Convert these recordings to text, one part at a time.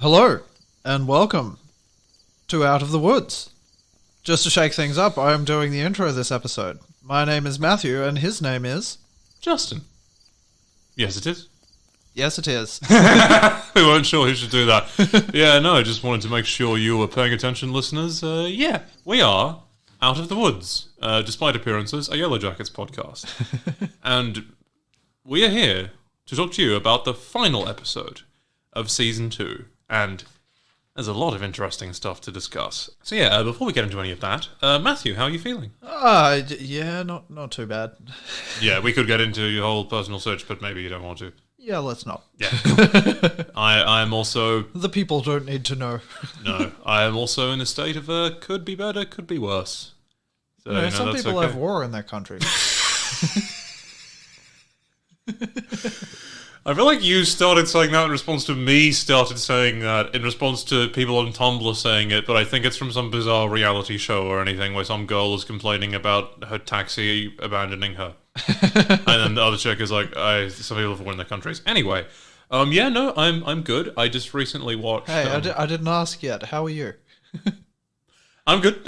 Hello, and welcome to Out of the Woods. Just to shake things up, I am doing the intro this episode. My name is Matthew, and his name is... Justin. Yes, it is. Yes, it is. We weren't sure who should do that. Yeah, no, I just wanted to make sure you were paying attention, listeners. Yeah, we are Out of the Woods, despite appearances, a Yellow Jackets podcast. And we are here to talk to you about the final episode of Season 2. And there's a lot of interesting stuff to discuss. So yeah, before we get into any of that, Matthew, how are you feeling? Yeah, not too bad. Yeah, we could get into your whole personal search, but maybe you don't want to. Yeah, let's not. Yeah. I am also... The people don't need to know. No, I am also in a state of could be better, could be worse. So, some that's people okay. have war in their country. I feel like you started saying that in response to me started saying that in response to people on Tumblr saying it, but I think it's from some bizarre reality show or anything where some girl is complaining about her taxi abandoning her. And then the other chick is like, some people have war in their countries. Anyway, yeah, no, I'm good. I just recently watched... Hey, I didn't ask yet. How are you? I'm good.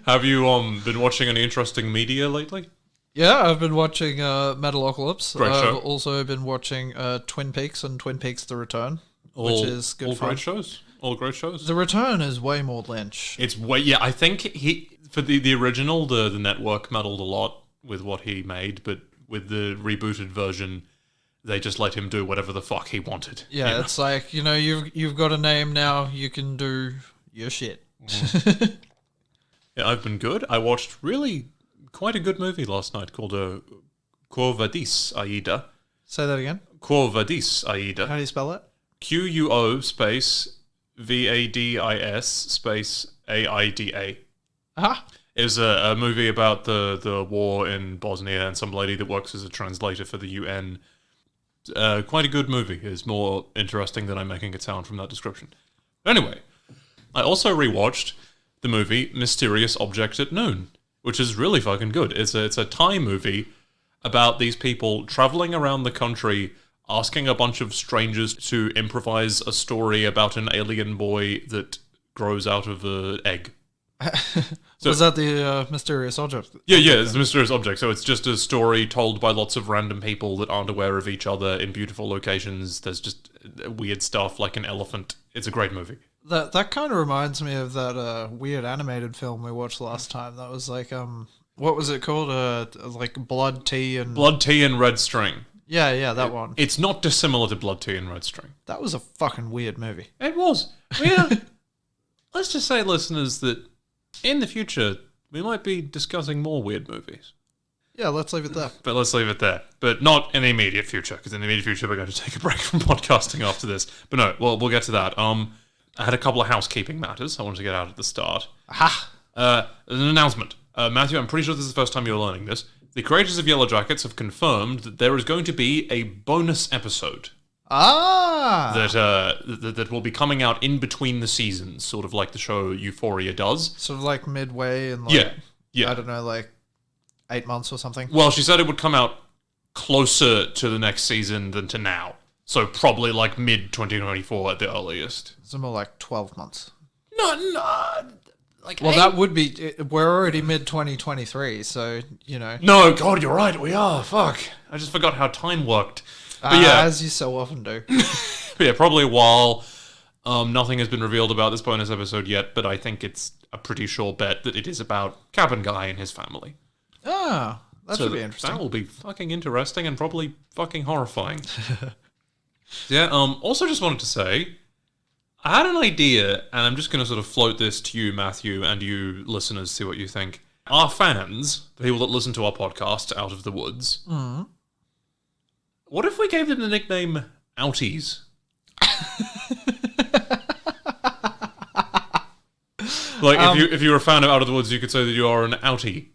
Have you been watching any interesting media lately? Yeah, I've been watching Metalocalypse. Great show. I've also been watching Twin Peaks and Twin Peaks The Return, which is good fun. All great shows. The Return is way more Lynch. It's way... Yeah, I think for the original, the network meddled a lot with what he made, but with the rebooted version, they just let him do whatever the fuck he wanted. Yeah, it's like, you've got a name now, you can do your shit. Yeah, I've been good. I watched really quite a good movie last night called Quo Vadis, Aida. Say that again. Quo Vadis, Aida. How do you spell it? QUO space VADIS space AIDA. Aha. It was a movie about the war in Bosnia and some lady that works as a translator for the UN. Quite a good movie. It's more interesting than I'm making it sound from that description. Anyway, I also rewatched the movie Mysterious Object at Noon, which is really fucking good. It's a Thai movie about these people traveling around the country asking a bunch of strangers to improvise a story about an alien boy that grows out of an egg. So, was that the Mysterious Object? Yeah, it's the Mysterious Object. So it's just a story told by lots of random people that aren't aware of each other in beautiful locations. There's just weird stuff like an elephant. It's a great movie. That kind of reminds me of that weird animated film we watched last time. That was like, what was it called? Like Blood, Tea, and Red String. Yeah, that one. It's not dissimilar to Blood, Tea, and Red String. That was a fucking weird movie. It was. Yeah. Let's just say, listeners, that in the future, we might be discussing more weird movies. Yeah, let's leave it there. But let's leave it there. But not in the immediate future, because in the immediate future, we're going to take a break from podcasting after this. But no, we'll get to that. I had a couple of housekeeping matters I wanted to get out at the start. Aha! An announcement. Matthew, I'm pretty sure this is the first time you're learning this. The creators of Yellow Jackets have confirmed that there is going to be a bonus episode. That will be coming out in between the seasons, sort of like the show Euphoria does. Sort of like midway and like, yeah. I don't know, like 8 months or something. Well, she said it would come out closer to the next season than to now. So probably like mid-2024 at the earliest. So more like 12 months. No. Like well, that would be... We're already mid-2023, so, No, God, you're right. We are. Fuck. I just forgot how time worked. But yeah. As you so often do. But yeah, probably while nothing has been revealed about this bonus episode yet, but I think it's a pretty sure bet that it is about Cabin Guy and his family. That should be interesting. That will be fucking interesting and probably fucking horrifying. Yeah, also just wanted to say, I had an idea, and I'm just going to sort of float this to you, Matthew, and you listeners, see what you think. Our fans, the people that listen to our podcast, Out of the Woods, what if we gave them the nickname Outies? Like, if you were a fan of Out of the Woods, you could say that you are an outie.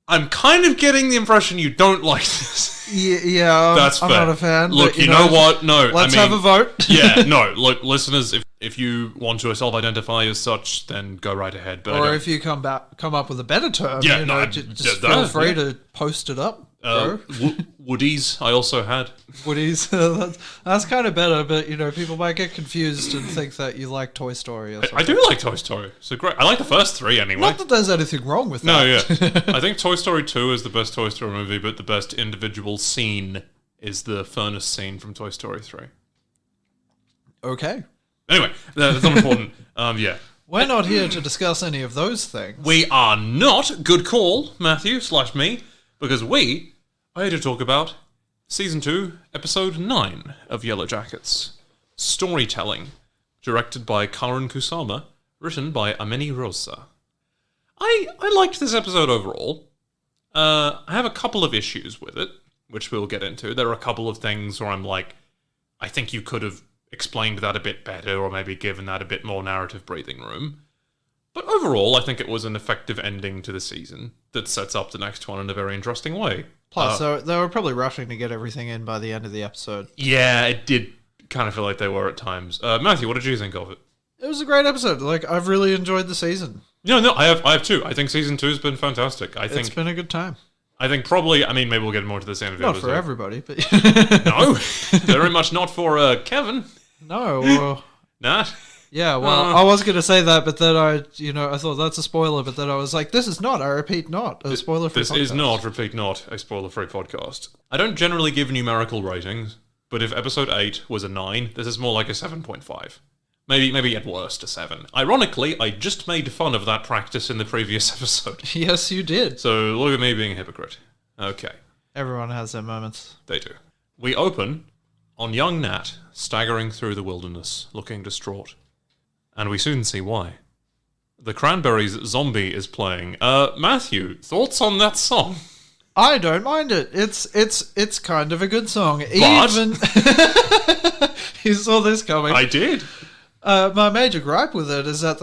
I'm kind of getting the impression you don't like this. Yeah, that's fair. I'm not a fan. Look, you know what? No, let's have a vote. Yeah, no. Look, listeners, if you want to self-identify as such, then go right ahead. But or if you come up with a better term, just feel free to post it up. Woody's I also had. Woody's. That's kind of better, but people might get confused and think that you like Toy Story or something. I do like Toy Story. So great. I like the first three anyway. Not that there's anything wrong with that. No, yeah. I think Toy Story 2 is the best Toy Story movie, but the best individual scene is the furnace scene from Toy Story 3. Okay. Anyway, that's not important. Yeah. We're not here to discuss any of those things. We are not. Good call, Matthew/me, because we are here to talk about Season 2, Episode 9 of Yellow Jackets. Storytelling, directed by Karan Kusama, written by Ameni Rosa. I liked this episode overall. I have a couple of issues with it, which we'll get into. There are a couple of things where I'm like, I think you could have explained that a bit better, or maybe given that a bit more narrative breathing room. But overall, I think it was an effective ending to the season that sets up the next one in a very interesting way. Plus, they were probably rushing to get everything in by the end of the episode. Yeah, it did kind of feel like they were at times. Matthew, what did you think of it? It was a great episode. I've really enjoyed the season. No, I have too. I think Season 2 has been fantastic. It's been a good time. I think probably, maybe we'll get more to this end of the episode. Not for everybody, but... No, very much not for Kevin. No, well... Not? Yeah, well, I was going to say that, but then I thought that's a spoiler, but then I was like, this is not, I repeat, not a spoiler-free podcast. This is not, repeat, not a spoiler-free podcast. I don't generally give numerical ratings, but if episode 8 was a 9, this is more like a 7.5. Maybe at worst a 7. Ironically, I just made fun of that practice in the previous episode. Yes, you did. So look at me being a hypocrite. Okay. Everyone has their moments. They do. We open on young Nat staggering through the wilderness, looking distraught. And we soon see why. The Cranberries' Zombie is playing. Matthew, thoughts on that song? I don't mind it. It's kind of a good song. But... Even you saw this coming. I did. My major gripe with it is that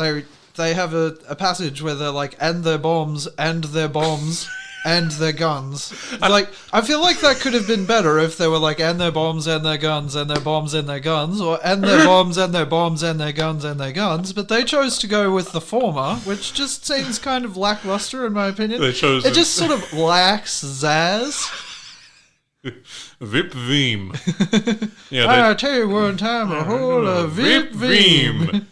they have a passage where they're like, and their bombs, and their bombs, and their guns. I feel like that could have been better if they were like, and their bombs, and their guns, and their bombs, and their guns, or and their bombs, and their bombs, and their guns, and their guns. But they chose to go with the former, which just seems kind of lackluster in my opinion. It just sort of lacks zazz. Vip Veem. Yeah, I tell you one time, a whole Vip Veem.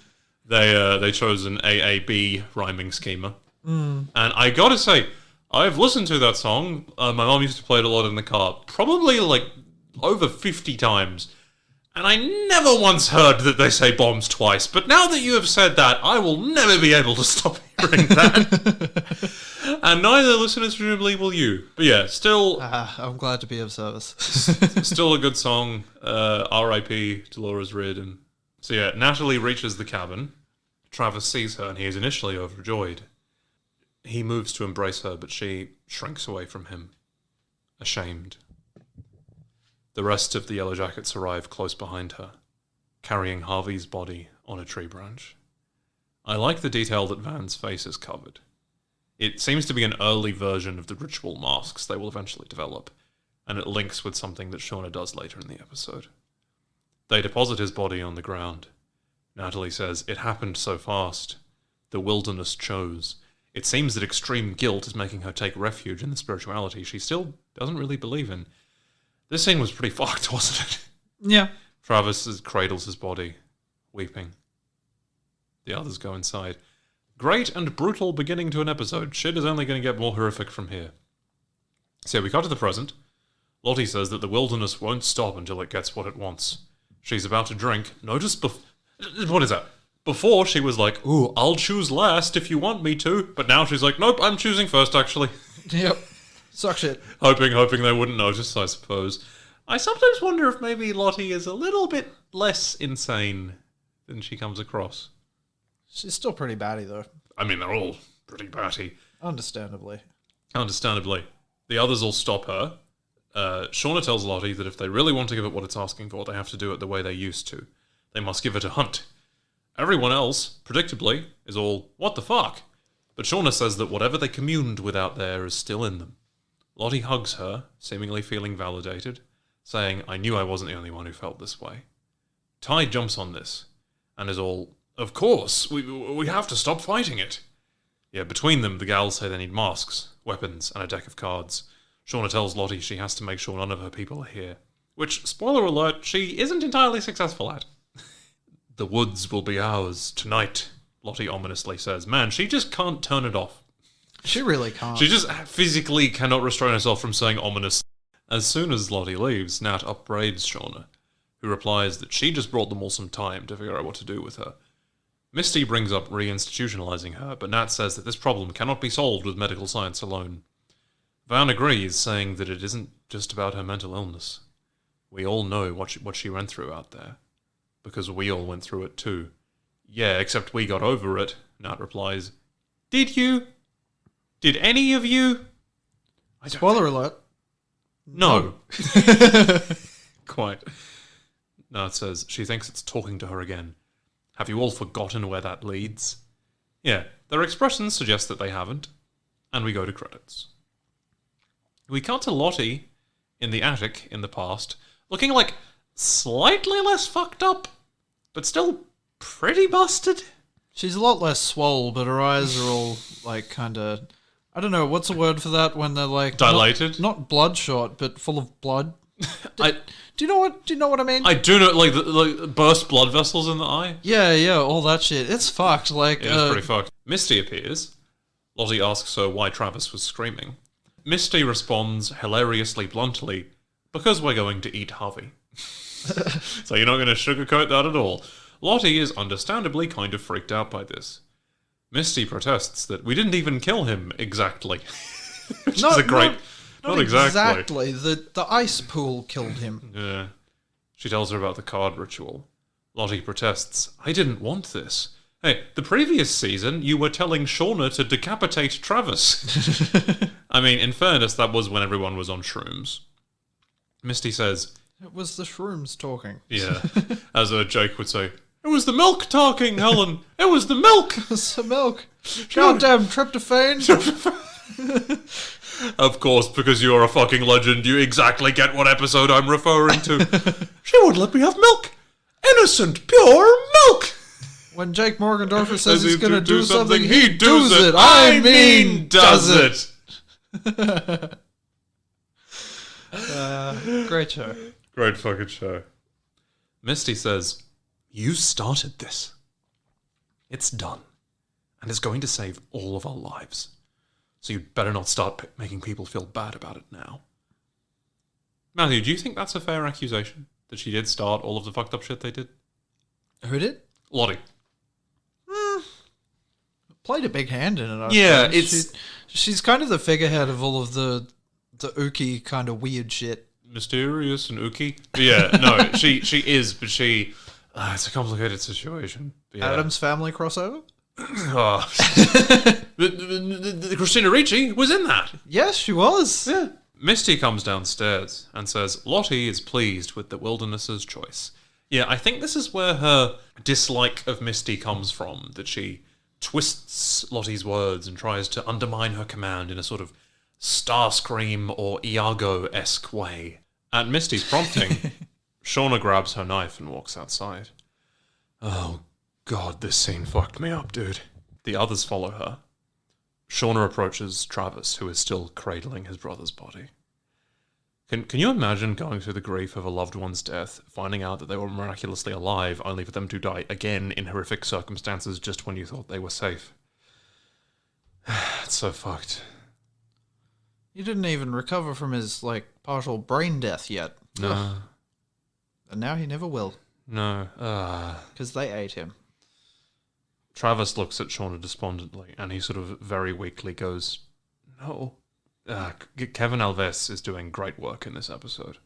They chose an AAB rhyming schema. And I gotta say, I've listened to that song. My mom used to play it a lot in the car. Probably over 50 times. And I never once heard that they say bombs twice. But now that you have said that, I will never be able to stop hearing that. And neither listeners presumably will you. But yeah, still... I'm glad to be of service. Still a good song. R.I.P. Dolores Riordan. So yeah, Natalie reaches the cabin. Travis sees her and he is initially overjoyed. He moves to embrace her, but she shrinks away from him, ashamed. The rest of the Yellow Jackets arrive close behind her, carrying Harvey's body on a tree branch. I like the detail that Van's face is covered. It seems to be an early version of the ritual masks they will eventually develop, and it links with something that Shauna does later in the episode. They deposit his body on the ground. Natalie says, "It happened so fast. The wilderness chose." It seems that extreme guilt is making her take refuge in the spirituality she still doesn't really believe in. This scene was pretty fucked, wasn't it? Yeah. Travis cradles his body, weeping. The others go inside. Great and brutal beginning to an episode. Shit is only going to get more horrific from here. So we cut to the present. Lottie says that the wilderness won't stop until it gets what it wants. She's about to drink. Notice what is that? Before, she was like, "Ooh, I'll choose last if you want me to." But now she's like, "Nope, I'm choosing first, actually." Yep. Suck shit. Hoping they wouldn't notice, I suppose. I sometimes wonder if maybe Lottie is a little bit less insane than she comes across. She's still pretty batty, though. I mean, they're all pretty batty. Understandably. The others all stop her. Shauna tells Lottie that if they really want to give it what it's asking for, they have to do it the way they used to. They must give it a hunt. Everyone else, predictably, is all, "What the fuck?" But Shauna says that whatever they communed with out there is still in them. Lottie hugs her, seemingly feeling validated, saying, "I knew I wasn't the only one who felt this way." Ty jumps on this, and is all, "Of course, we have to stop fighting it." Yeah, between them, the gals say they need masks, weapons, and a deck of cards. Shauna tells Lottie she has to make sure none of her people are here, which, spoiler alert, she isn't entirely successful at. The woods will be ours tonight, Lottie ominously says. Man, she just can't turn it off. She really can't. She just physically cannot restrain herself from saying ominous. As soon as Lottie leaves, Nat upbraids Shauna, who replies that she just brought them all some time to figure out what to do with her. Misty brings up reinstitutionalizing her, but Nat says that this problem cannot be solved with medical science alone. Van agrees, saying that it isn't just about her mental illness. We all know what she went through out there, because we all went through it too. Yeah, except we got over it, Nat replies. Did you? Did any of you? Spoiler alert. No. Quite. Nat says she thinks it's talking to her again. Have you all forgotten where that leads? Yeah, their expressions suggest that they haven't. And we go to credits. We cut to Lottie in the attic in the past, looking like slightly less fucked up, but still pretty busted. She's a lot less swole, but her eyes are all, like, kind of... I don't know, what's the word for that when they're, like... Dilated? Not bloodshot, but full of blood. Do you know what I mean? I do know, like burst blood vessels in the eye. Yeah, all that shit. It's fucked. Like, it's pretty fucked. Misty appears. Lottie asks her why Travis was screaming. Misty responds hilariously bluntly, because we're going to eat Harvey. So you're not going to sugarcoat that at all. Lottie is understandably kind of freaked out by this. Misty protests that we didn't even kill him exactly. Which is a great... Not exactly. The ice pool killed him. Yeah. She tells her about the card ritual. Lottie protests, I didn't want this. Hey, the previous season, you were telling Shauna to decapitate Travis. I mean, in fairness, that was when everyone was on shrooms. Misty says... It was the shrooms talking. Yeah. As Jake would say, it was the milk talking, Helen. It was the milk. It was the milk. Goddamn tryptophan. Of course, because you're a fucking legend, you exactly get what episode I'm referring to. She would let me have milk. Innocent, pure milk. When Jake Morgendorfer says he's going to do something, he does it. I mean, does it. Great show. Great fucking show. Misty says, you started this. It's done. And it's going to save all of our lives. So you'd better not start making people feel bad about it now. Matthew, do you think that's a fair accusation? That she did start all of the fucked up shit they did? Who did? Lottie. Played a big hand in it, Yeah, suppose. She's kind of the figurehead of all of the ooky kind of weird shit. Mysterious and ooky? Yeah, no, she is, but she... it's a complicated situation. Yeah. Addams Family crossover? Oh. Christina Ricci was in that. Yes, she was. Yeah. Misty comes downstairs and says Lottie is pleased with the Wilderness's choice. Yeah, I think this is where her dislike of Misty comes from, that she twists Lottie's words and tries to undermine her command in a sort of Starscream or Iago-esque way. At Misty's prompting, Shauna grabs her knife and walks outside. Oh, God, this scene fucked me up, dude. The others follow her. Shauna approaches Travis, who is still cradling his brother's body. Can you imagine going through the grief of a loved one's death, finding out that they were miraculously alive, only for them to die again in horrific circumstances just when you thought they were safe? It's so fucked. He didn't even recover from his, partial brain death yet. No. And now he never will. No. Because they ate him. Travis looks at Shauna despondently, and he sort of very weakly goes, no. Kevin Alves is doing great work in this episode.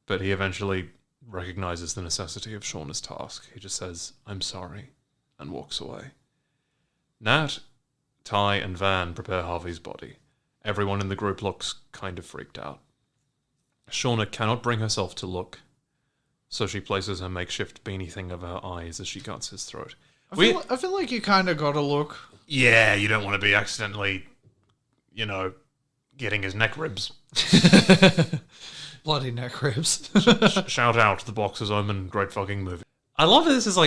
But he eventually recognizes the necessity of Shauna's task. He just says, I'm sorry, and walks away. Nat, Ty, and Van prepare Harvey's body. Everyone in the group looks kind of freaked out. Shauna cannot bring herself to look, so she places her makeshift beanie thing over her eyes as she cuts his throat. I feel like you kind of got to look. Yeah, you don't want to be accidentally, getting his neck ribs. Bloody neck ribs. Shout out The Boxer's Omen, great fucking movie. I love that this is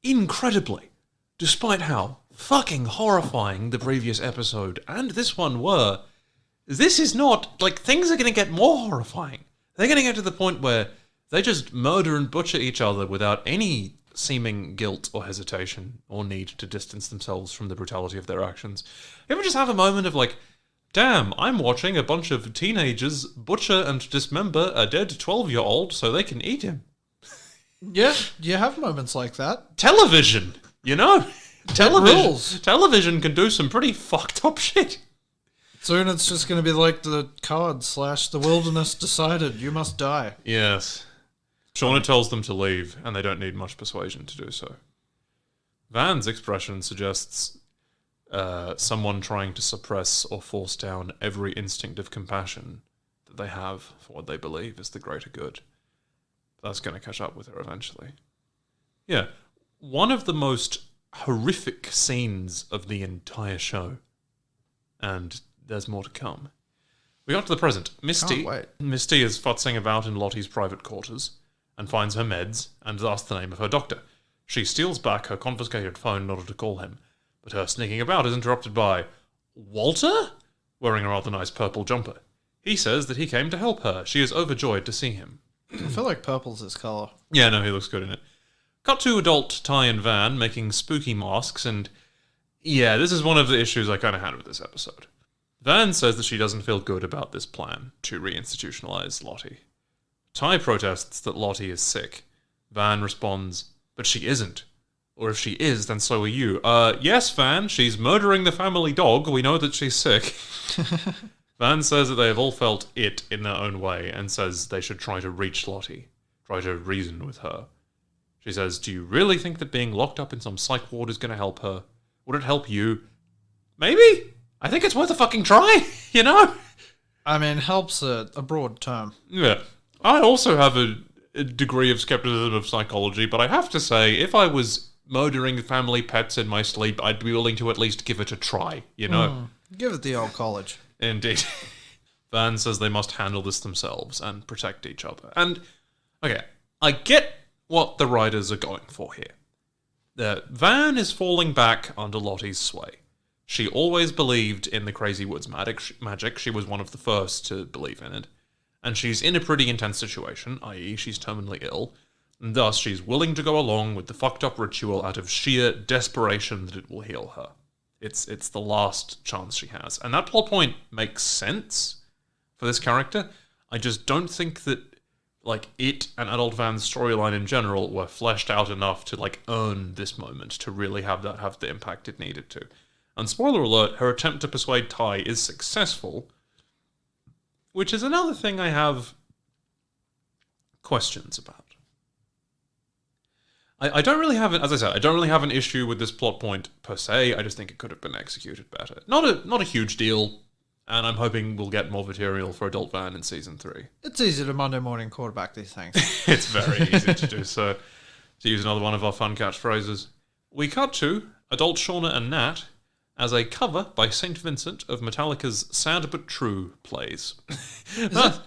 incredibly, despite how fucking horrifying the previous episode and this one were, this is not, like, things are going to get more horrifying. They're going to get to the point where they just murder and butcher each other without any seeming guilt or hesitation or need to distance themselves from the brutality of their actions. You ever just have a moment of like, damn, I'm watching a bunch of teenagers butcher and dismember a dead 12-year-old so they can eat him? Yeah, you have moments like that. Television, you know? Rules. Television can do some pretty fucked up shit. Soon it's just going to be like the cards / the wilderness decided you must die. Yes. Shauna tells them to leave, and they don't need much persuasion to do so. Van's expression suggests someone trying to suppress or force down every instinct of compassion that they have for what they believe is the greater good. That's going to catch up with her eventually. Yeah, one of the most horrific scenes of the entire show. And there's more to come. We got to the present. Misty is futzing about in Lottie's private quarters and finds her meds and asks the name of her doctor. She steals back her confiscated phone in order to call him, but her sneaking about is interrupted by Walter, wearing a rather nice purple jumper. He says that he came to help her. She is overjoyed to see him. I feel like purple's his colour. Yeah, no, he looks good in it. Cut to adult Ty and Van making spooky masks, and yeah, this is one of the issues I kind of had with this episode. Van says that she doesn't feel good about this plan to reinstitutionalize Lottie. Ty protests that Lottie is sick. Van responds, but she isn't. Or if she is, then so are you. Yes, Van, she's murdering the family dog. We know that she's sick. Van says that they have all felt it in their own way and says they should try to reach Lottie, try to reason with her. She says, do you really think that being locked up in some psych ward is going to help her? Would it help you? Maybe? I think it's worth a fucking try, you know? I mean, help's a broad term. Yeah. I also have a degree of skepticism of psychology, but I have to say, if I was murdering family pets in my sleep, I'd be willing to at least give it a try, you know? Give it the old college. Indeed. Van says they must handle this themselves and protect each other. And, okay, I get what the writers are going for here. Van is falling back under Lottie's sway. She always believed in the Crazy Woods magic. She was one of the first to believe in it. And she's in a pretty intense situation, i.e. she's terminally ill, and thus she's willing to go along with the fucked up ritual out of sheer desperation that it will heal her. It's the last chance she has. And that plot point makes sense for this character. I just don't think that, like, it and Adult Van's storyline in general were fleshed out enough to, like, earn this moment, to really have that have the impact it needed to. And spoiler alert, her attempt to persuade Ty is successful, which is another thing I have questions about. I don't really have, as I said, I don't really have an issue with this plot point per se. I just think it could have been executed better. Not a huge deal, and I'm hoping we'll get more material for Adult Van in Season 3. It's easy to Monday morning quarterback these things. It's very easy to do so. To use another one of our fun catchphrases. We cut to Adult Shauna and Nat as a cover by St. Vincent of Metallica's Sad But True plays.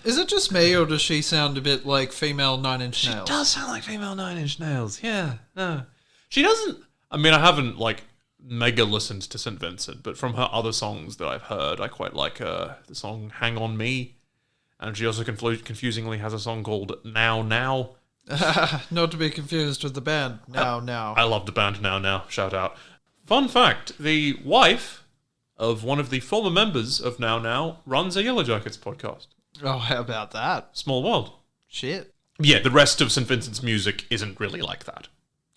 Is it just me, or does she sound a bit like female Nine Inch Nails? She does sound like female Nine Inch Nails, yeah. No. She doesn't... I mean, I haven't, like, mega listened to St. Vincent, but from her other songs that I've heard, I quite like the song Hang On Me, and she also confusingly has a song called Now Now. Not to be confused with the band Now Now. I love the band Now Now, shout out. Fun fact, the wife of one of the former members of Now Now runs a Yellow Jackets podcast. Oh, how about that? Small world. Shit. Yeah, the rest of St. Vincent's music isn't really like that.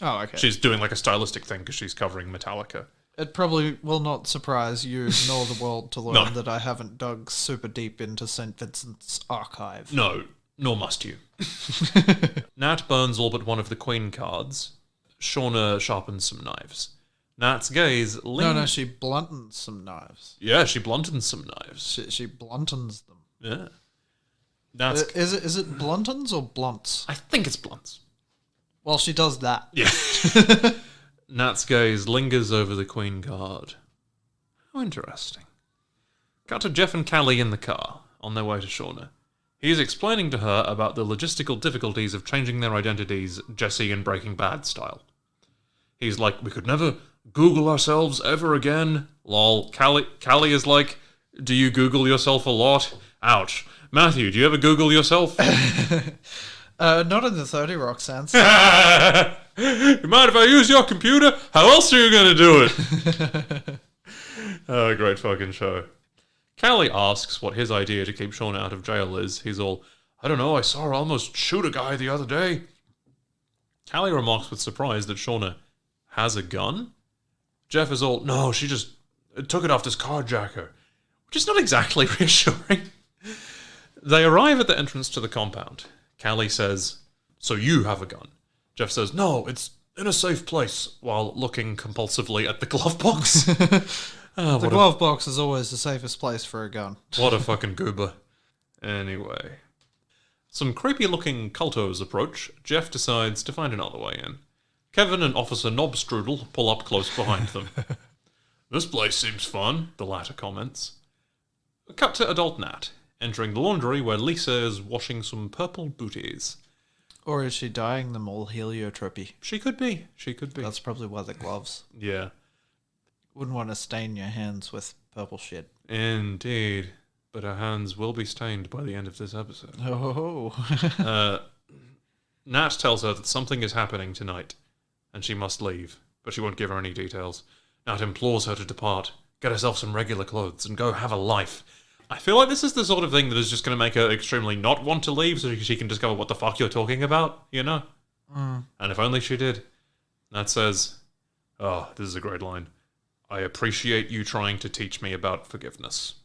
Oh, okay. She's doing like a stylistic thing because she's covering Metallica. It probably will not surprise you nor the world to learn that I haven't dug super deep into St. Vincent's archive. No, nor must you. Nat burns all but one of the Queen cards. Shauna sharpens some knives. Nat's gaze... No, she bluntens some knives. Yeah, she bluntens some knives. She bluntens them. Yeah. Nat's... Is it bluntens or blunts? I think it's blunts. Well, she does that. Yeah. Nat's gaze lingers over the Queen card. How interesting. Cut to Jeff and Callie in the car, on their way to Shauna. He is explaining to her about the logistical difficulties of changing their identities, Jesse and Breaking Bad style. He's like, we could never Google ourselves ever again. Lol. Callie is like, Do you Google yourself a lot? Ouch. Matthew, do you ever Google yourself? Not in the 30 Rock sense. You mind if I use your computer? How else are you going to do it? Oh, great fucking show. Callie asks what his idea to keep Shauna out of jail is. He's all, I don't know, I saw her almost shoot a guy the other day. Callie remarks with surprise that Shauna has a gun. Jeff is all, no, she just took it off this carjacker. Which is not exactly reassuring. They arrive at the entrance to the compound. Callie says, so you have a gun. Jeff says, no, it's in a safe place, while looking compulsively at the glove box. The glove box is always the safest place for a gun. What a fucking goober. Anyway. Some creepy-looking cultos approach. Jeff decides to find another way in. Kevin and Officer Knobstrudel pull up close behind them. This place seems fun, the latter comments. Cut to adult Nat, entering the laundry where Lisa is washing some purple booties. Or is she dyeing them all heliotropy? She could be. She could be. That's probably why the gloves. Yeah. Wouldn't want to stain your hands with purple shit. Indeed. But her hands will be stained by the end of this episode. Oh. Nat tells her that something is happening tonight, and she must leave, but she won't give her any details. Nat implores her to depart, get herself some regular clothes, and go have a life. I feel like this is the sort of thing that is just going to make her extremely not want to leave so she can discover what the fuck you're talking about, you know? Mm. And if only she did. Nat says, oh, this is a great line. I appreciate you trying to teach me about forgiveness.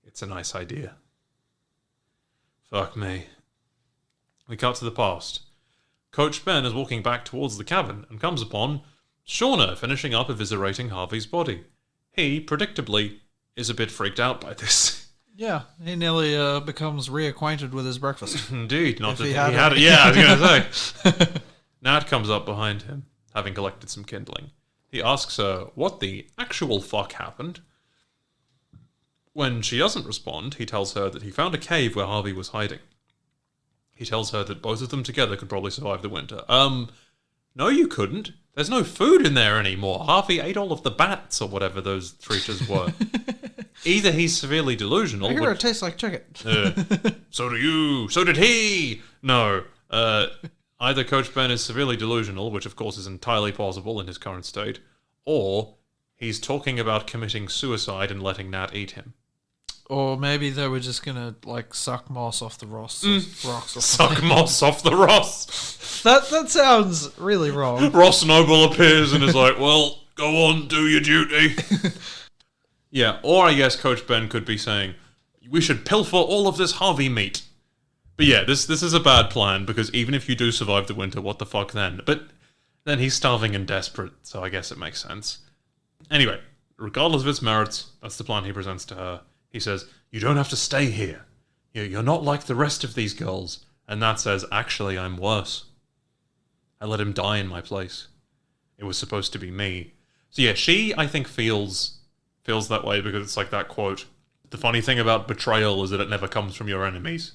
It's a nice idea. Fuck me. We cut to the past. Coach Ben is walking back towards the cabin and comes upon Shauna finishing up eviscerating Harvey's body. He, predictably, is a bit freaked out by this. Yeah, he nearly becomes reacquainted with his breakfast. Indeed, not If that he he had had it. it. Yeah, I was going to say. Nat comes up behind him, having collected some kindling. He asks her what the actual fuck happened. When she doesn't respond, he tells her that he found a cave where Harvey was hiding. He tells her that both of them together could probably survive the winter. No you couldn't. There's no food in there anymore. Harvey ate all of the bats or whatever those creatures were. Either he's severely delusional. I hear it tastes like chicken. So do you. So did he. No. Either Coach Ben is severely delusional, which of course is entirely plausible in his current state, or he's talking about committing suicide and letting Nat eat him. Or maybe they were just gonna like suck moss off the rocks or something. Suck moss off the Ross. That sounds really wrong. Ross Noble appears and is like, well, go on, do your duty. Yeah, or I guess Coach Ben could be saying, we should pilfer all of this Harvey meat. But yeah, this is a bad plan, because even if you do survive the winter, what the fuck then? But then he's starving and desperate, so I guess it makes sense. Anyway, regardless of its merits, that's the plan he presents to her. He says, you don't have to stay here. You're not like the rest of these girls. And Nat says, actually, I'm worse. I let him die in my place. It was supposed to be me. So yeah, she, I think, feels that way because it's like that quote. The funny thing about betrayal is that it never comes from your enemies.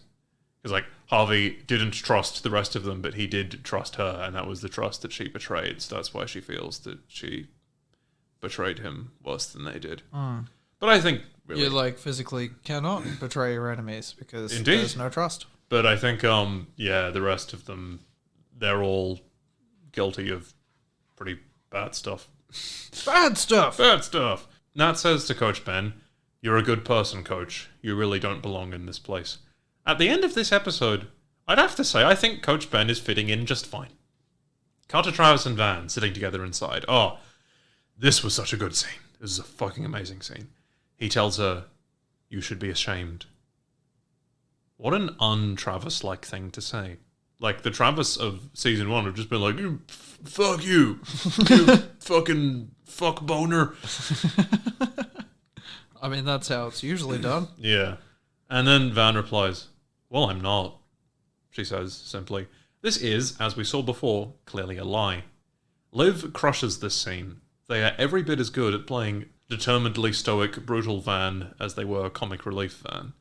Because like, Harvey didn't trust the rest of them, but he did trust her, and that was the trust that she betrayed. So that's why she feels that she betrayed him worse than they did. But I think really, You like physically cannot betray your enemies because Indeed. there's no trust. But I think yeah, the rest of them, they're all guilty of pretty bad stuff. Bad stuff. Bad stuff. Nat says to Coach Ben, you're a good person, Coach. You really don't belong in this place. At the end of this episode, I'd have to say I think Coach Ben is fitting in just fine. Carter, Travis, and Van sitting together inside. Oh, this was such a good scene. This is a fucking amazing scene. He tells her, you should be ashamed. What an un-Travis-like thing to say. Like, the Travis of season 1 would have just been like, fuck you. You fucking fuck boner. I mean, that's how it's usually done. Yeah. And then Van replies, well, I'm not. She says, simply. This is, as we saw before, clearly a lie. Liv crushes this scene. They are every bit as good at playing determinedly stoic, brutal Van as they were comic relief Van.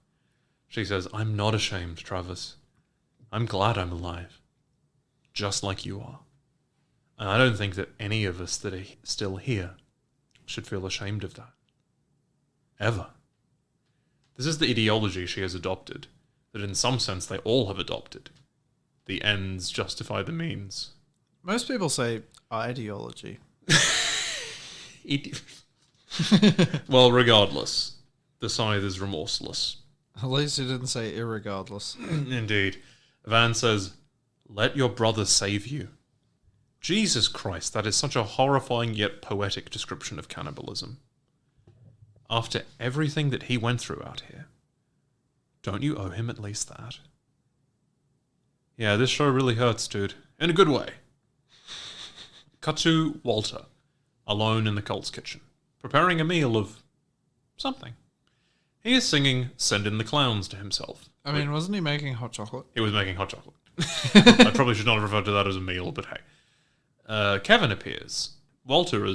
She says, I'm not ashamed, Travis. I'm glad I'm alive. Just like you are. And I don't think that any of us that are still here should feel ashamed of that. Ever. This is the ideology she has adopted, that in some sense they all have adopted. The ends justify the means. Most people say ideology. Well, regardless, the scythe is remorseless. At least you didn't say irregardless. Indeed. Van says, "Let your brother save you." Jesus Christ, that is such a horrifying yet poetic description of cannibalism. After everything that he went through out here, don't you owe him at least that? Yeah, this show really hurts, dude. In a good way. Cut to Walter, alone in the cult's kitchen, preparing a meal of something. He is singing "Send in the Clowns" to himself. I mean, wasn't he making hot chocolate? He was making hot chocolate. I probably should not have referred to that as a meal, but hey. Kevin appears. Walter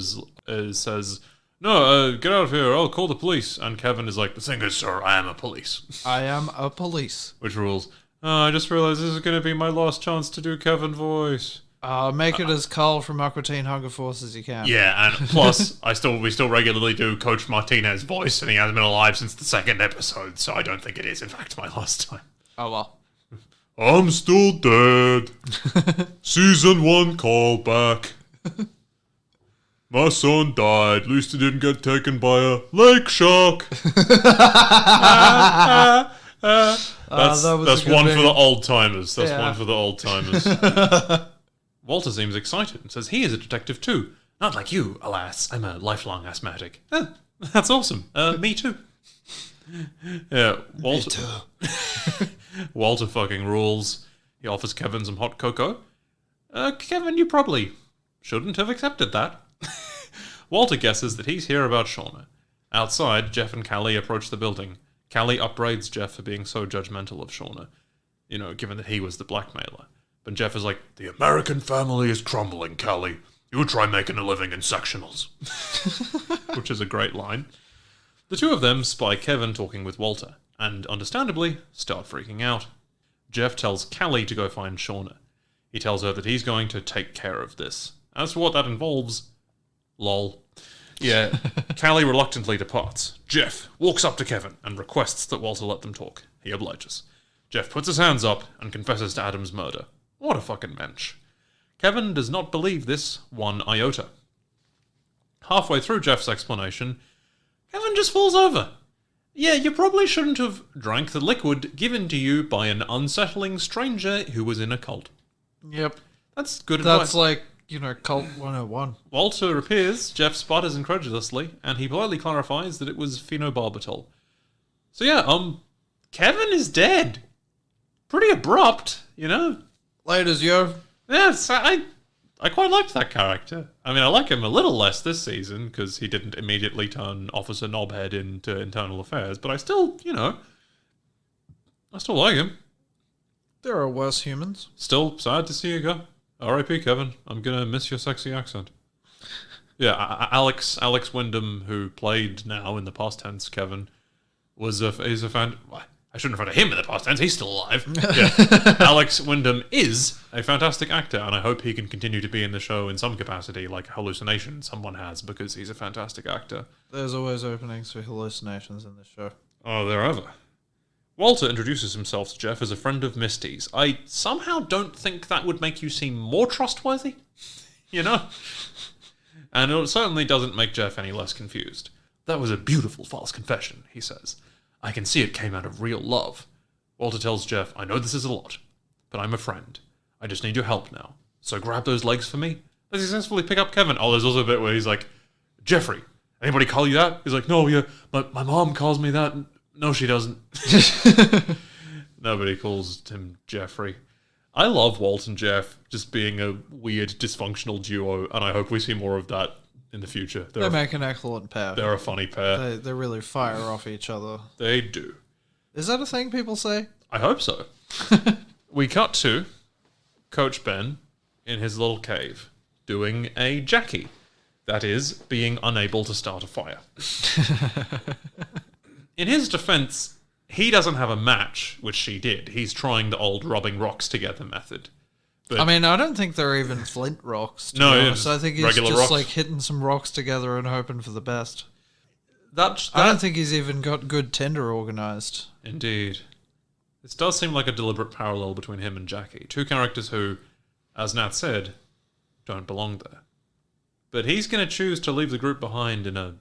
says, "No, get out of here, I'll call the police." And Kevin is like, "The thing is, sir, I am a police." I am a police. Which rules. I just realized this is going to be my last chance to do Kevin voice. Make it as Carl from Aqua Teen Hunger Force as you can. Yeah, and plus, we still regularly do Coach Martinez's voice, and he hasn't been alive since the 2nd episode, so I don't think it is, in fact, my last time. Oh well. I'm still dead. Season 1 callback. My son died. At least he didn't get taken by a lake shark. That's one for the old timers. That's one for the old timers. Walter seems excited and says he is a detective too. Not like you, alas. I'm a lifelong asthmatic. That's awesome. Me too. Yeah, Walter. Me too. Walter fucking rules. He offers Kevin some hot cocoa. Kevin, you probably shouldn't have accepted that. Walter guesses that he's here about Shauna. Outside, Jeff and Callie approach the building. Callie upbraids Jeff for being so judgmental of Shauna, given that he was the blackmailer. But Jeff is like, "The American family is crumbling, Callie. You try making a living in sectionals." Which is a great line. The two of them spy Kevin talking with Walter, and understandably, start freaking out. Jeff tells Callie to go find Shauna. He tells her that he's going to take care of this. As for what that involves, lol. Yeah, Callie reluctantly departs. Jeff walks up to Kevin and requests that Walter let them talk. He obliges. Jeff puts his hands up and confesses to Adam's murder. What a fucking mensch. Kevin does not believe this one iota. Halfway through Jeff's explanation, Kevin just falls over. Yeah, you probably shouldn't have drank the liquid given to you by an unsettling stranger who was in a cult. Yep. That's good advice. That's like, Cult 101. Walter appears, Jeff sputters incredulously, and he politely clarifies that it was phenobarbital. So yeah, Kevin is dead. Pretty abrupt, Laters, yo. Yes, I quite liked that character. I mean, I like him a little less this season, because he didn't immediately turn Officer Knobhead into Internal Affairs, but I still like him. There are worse humans. Still sad to see you go. R.I.P. Kevin. I'm gonna miss your sexy accent. Yeah, Alex Wyndham, who played now in the past tense Kevin, is a fan. I shouldn't refer to him in the past tense. He's still alive. Yeah. Alex Wyndham is a fantastic actor, and I hope he can continue to be in the show in some capacity, like hallucination someone has, because he's a fantastic actor. There's always openings for hallucinations in this show. Oh, there ever. Walter introduces himself to Jeff as a friend of Misty's. I somehow don't think that would make you seem more trustworthy, And it certainly doesn't make Jeff any less confused. "That was a beautiful false confession," he says. "I can see it came out of real love." Walter tells Jeff, "I know this is a lot, but I'm a friend. I just need your help now. So grab those legs for me." They successfully pick up Kevin. Oh, there's also a bit where he's like, "Jeffrey, anybody call you that?" He's like, "No, yeah, my mom calls me that." No, she doesn't. Nobody calls him Jeffrey. I love Walt and Jeff just being a weird, dysfunctional duo, and I hope we see more of that in the future. They make an excellent pair. They're a funny pair. They really fire off each other. They do. Is that a thing people say? I hope so. We cut to Coach Ben in his little cave doing a Jackie. That is, being unable to start a fire. In his defense, he doesn't have a match, which she did. He's trying the old rubbing rocks together method. But I mean, I don't think they're even flint rocks. No, so I think he's just rocks. like hitting some rocks together and hoping for the best. I don't think he's even got good Tinder organised. Indeed. This does seem like a deliberate parallel between him and Jackie. Two characters who, as Nat said, don't belong there. But he's going to choose to leave the group behind in a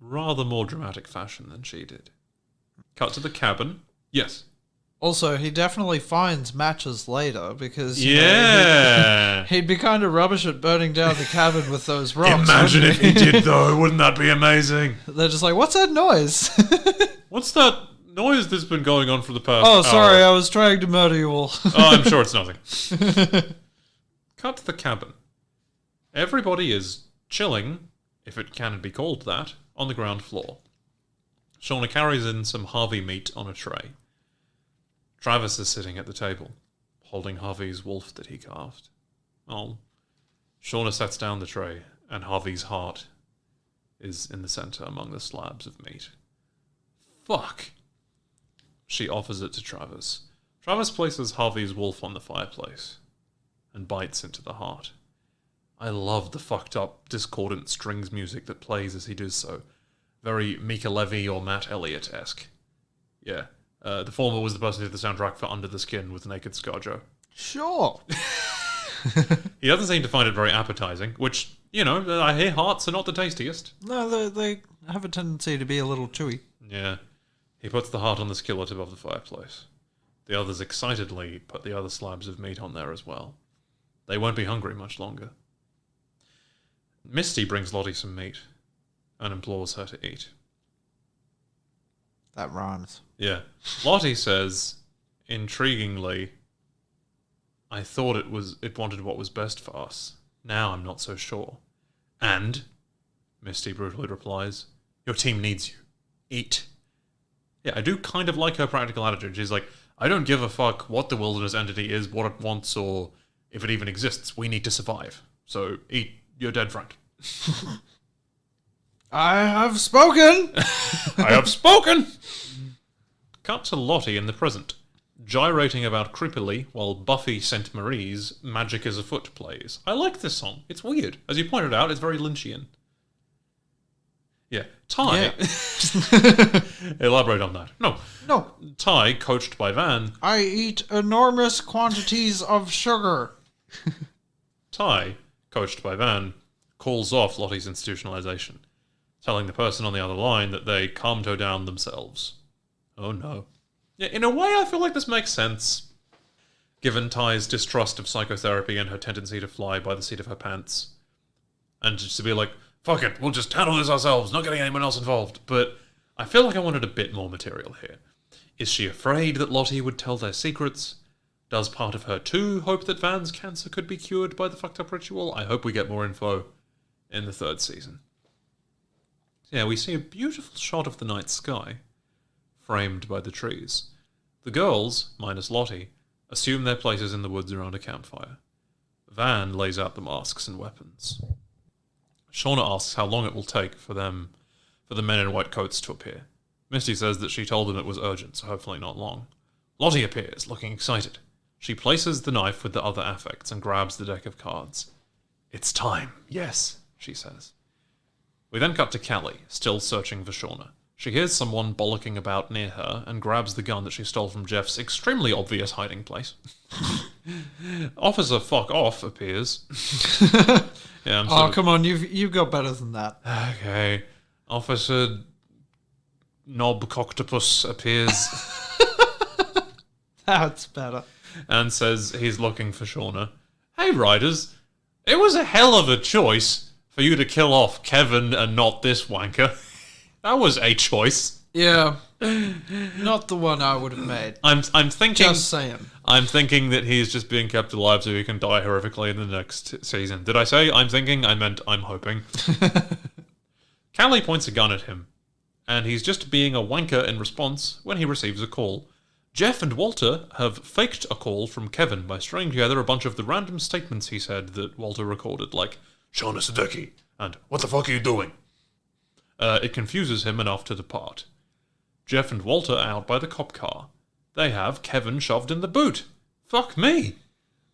rather more dramatic fashion than she did. Cut to the cabin. Yes. Also, he definitely finds matches later because he'd be kind of rubbish at burning down the cabin with those rocks. Imagine if he did, though. Wouldn't that be amazing? They're just like, what's that noise? What's that noise that's been going on for the past Oh, sorry, hour? I was trying to murder you all. Oh, I'm sure it's nothing. Cut to the cabin. Everybody is chilling, if it can be called that, on the ground floor. Shauna carries in some Harvey meat on a tray. Travis is sitting at the table, holding Harvey's wolf that he carved. Oh. Shauna sets down the tray, and Harvey's heart is in the centre among the slabs of meat. Fuck. She offers it to Travis. Travis places Harvey's wolf on the fireplace and bites into the heart. I love the fucked up, discordant strings music that plays as he does so. Very Mika Levy or Matt Elliott-esque. Yeah. The former was the person who did the soundtrack for Under the Skin with Naked ScarJo. Sure. He doesn't seem to find it very appetizing, which, you know, I hear hearts are not the tastiest. No, they have a tendency to be a little chewy. Yeah. He puts the heart on the skillet above the fireplace. The others excitedly put the other slabs of meat on there as well. They won't be hungry much longer. Misty brings Lottie some meat and implores her to eat. That rhymes. Yeah. Lottie says, intriguingly, I thought it wanted what was best for us. Now I'm not so sure. And, Misty brutally replies, your team needs you. Eat. Yeah, I do kind of like her practical attitude. She's like, I don't give a fuck what the wilderness entity is, what it wants, or if it even exists. We need to survive. So eat your dead friend. I have spoken! I have spoken! Cut to Lottie in the present, gyrating about creepily while Buffy St. Marie's Magic is Afoot plays. I like this song. It's weird. As you pointed out, it's very Lynchian. Yeah. Ty. Yeah. Elaborate on that. No. Ty, coached by Van. I eat enormous quantities of sugar. Ty, coached by Van, calls off Lottie's institutionalization, telling the person on the other line that they calmed her down themselves. Oh no. Yeah, in a way I feel like this makes sense, given Ty's distrust of psychotherapy and her tendency to fly by the seat of her pants. And just to be like, fuck it, we'll just handle this ourselves, not getting anyone else involved. But I feel like I wanted a bit more material here. Is she afraid that Lottie would tell their secrets? Does part of her too hope that Van's cancer could be cured by the fucked up ritual? I hope we get more info in the third season. Yeah, we see a beautiful shot of the night sky, framed by the trees. The girls, minus Lottie, assume their places in the woods around a campfire. Van lays out the masks and weapons. Shauna asks how long it will take for the men in white coats to appear. Misty says that she told them it was urgent, so hopefully not long. Lottie appears, looking excited. She places the knife with the other affects and grabs the deck of cards. It's time, yes, she says. We then cut to Callie, still searching for Shauna. She hears someone bollocking about near her and grabs the gun that she stole from Jeff's extremely obvious hiding place. Officer Fuck Off appears. Yeah, come on, you've got better than that. Okay. Officer Knob Coctopus appears. That's better. And says he's looking for Shauna. Hey, Riders, it was a hell of a choice for you to kill off Kevin and not this wanker. That was a choice. Yeah. Not the one I would have made. I'm thinking... Just saying. I'm thinking that he's just being kept alive so he can die horrifically in the next season. Did I say I'm thinking? I meant I'm hoping. Callie points a gun at him, and he's just being a wanker in response when he receives a call. Jeff and Walter have faked a call from Kevin by stringing together a bunch of the random statements he said that Walter recorded, like, Shauna Sadeki, and what the fuck are you doing? It confuses him enough to depart. Jeff and Walter are out by the cop car. They have Kevin shoved in the boot. Fuck me!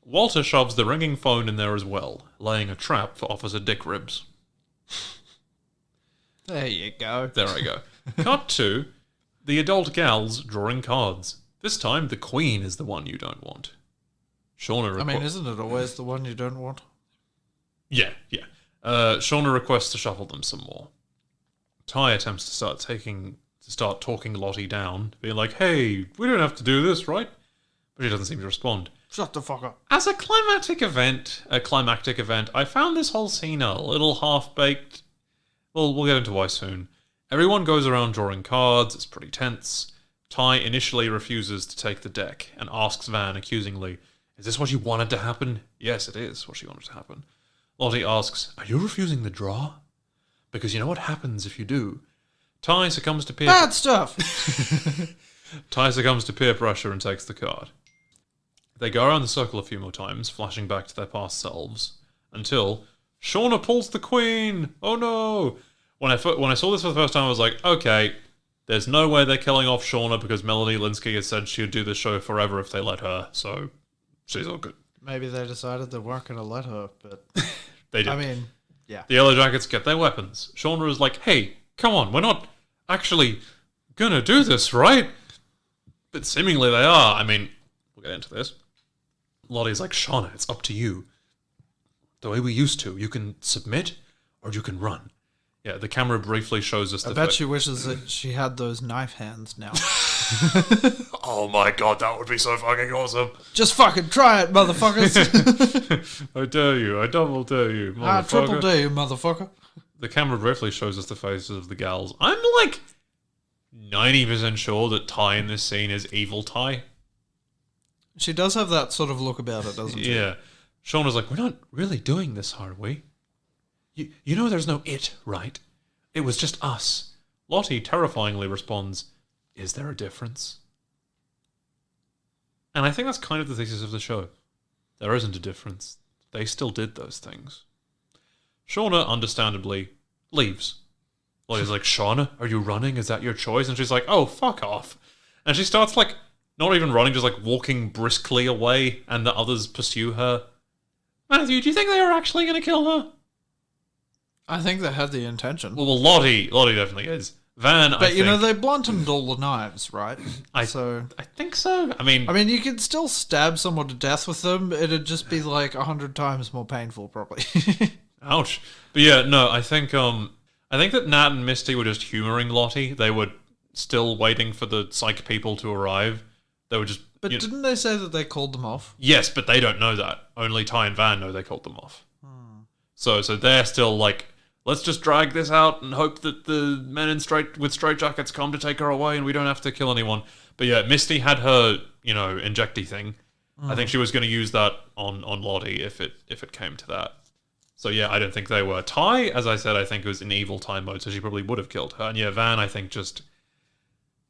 Walter shoves the ringing phone in there as well, laying a trap for Officer Dick Ribs. There you go. There I go. Cut to the adult gals drawing cards. This time, the queen is the one you don't want. Shauna I mean, isn't it always the one you don't want? Yeah. Shauna requests to shuffle them some more. Ty attempts to start talking Lottie down, being like, "Hey, we don't have to do this, right?" But she doesn't seem to respond. Shut the fuck up. As a climactic event, I found this whole scene a little half-baked. Well, we'll get into why soon. Everyone goes around drawing cards. It's pretty tense. Ty initially refuses to take the deck and asks Van accusingly, "Is this what you wanted to happen?" Yes, it is what she wanted to happen. Lottie asks, "Are you refusing the draw?" Because you know what happens if you do. Ty succumbs to peer... Bad stuff! Ty succumbs to peer pressure and takes the card. They go around the circle a few more times, flashing back to their past selves, until Shauna pulls the queen! Oh no! When I saw this for the first time, I was like, okay, there's no way they're killing off Shauna because Melanie Linsky has said she'd do this show forever if they let her, so she's all good. Maybe they decided they weren't going to let her, but... They did. I mean, yeah. The Yellow Jackets get their weapons. Shauna is like, "Hey, come on, we're not actually gonna do this, right?" But seemingly they are. I mean, we'll get into this. Lottie's like, "Shauna, it's up to you. The way we used to. You can submit or you can run." Yeah, the camera briefly shows us I bet she wishes that she had those knife hands now. Oh my god, that would be so fucking awesome. Just fucking try it, motherfuckers. I dare you, I double dare you, motherfucker. I triple dare you, motherfucker. The camera briefly shows us the faces of the gals. I'm like 90% sure that Ty in this scene is evil Ty. She does have that sort of look about it, doesn't she? Yeah. Shauna's like, "We're not really doing this, are we? You know there's no it, right? It was just us." Lottie terrifyingly responds, "Is there a difference?" And I think that's kind of the thesis of the show. There isn't a difference. They still did those things. Shauna, understandably, leaves. Lottie's like, "Shauna, are you running? Is that your choice?" And she's like, "Oh, fuck off." And she starts, like, not even running, just, like, walking briskly away, and the others pursue her. Matthew, do you think they are actually going to kill her? I think they had the intention. Well, Lottie definitely is. Van, but you know, they blunted all the knives, right? I think so. I mean, you could still stab someone to death with them. It'd just be like 100 times more painful, probably. Ouch. But yeah, no, I think that Nat and Misty were just humoring Lottie. They were still waiting for the psych people to arrive. They were just... But didn't they say that they called them off? Yes, but they don't know that. Only Ty and Van know they called them off. So they're still like, "Let's just drag this out and hope that the men with straitjackets come to take her away and we don't have to kill anyone." But yeah, Misty had her, injecty thing. I think she was going to use that on Lottie if it came to that. So yeah, I don't think they were. Ty, as I said, I think was in evil Ty mode, so she probably would have killed her. And yeah, Van, I think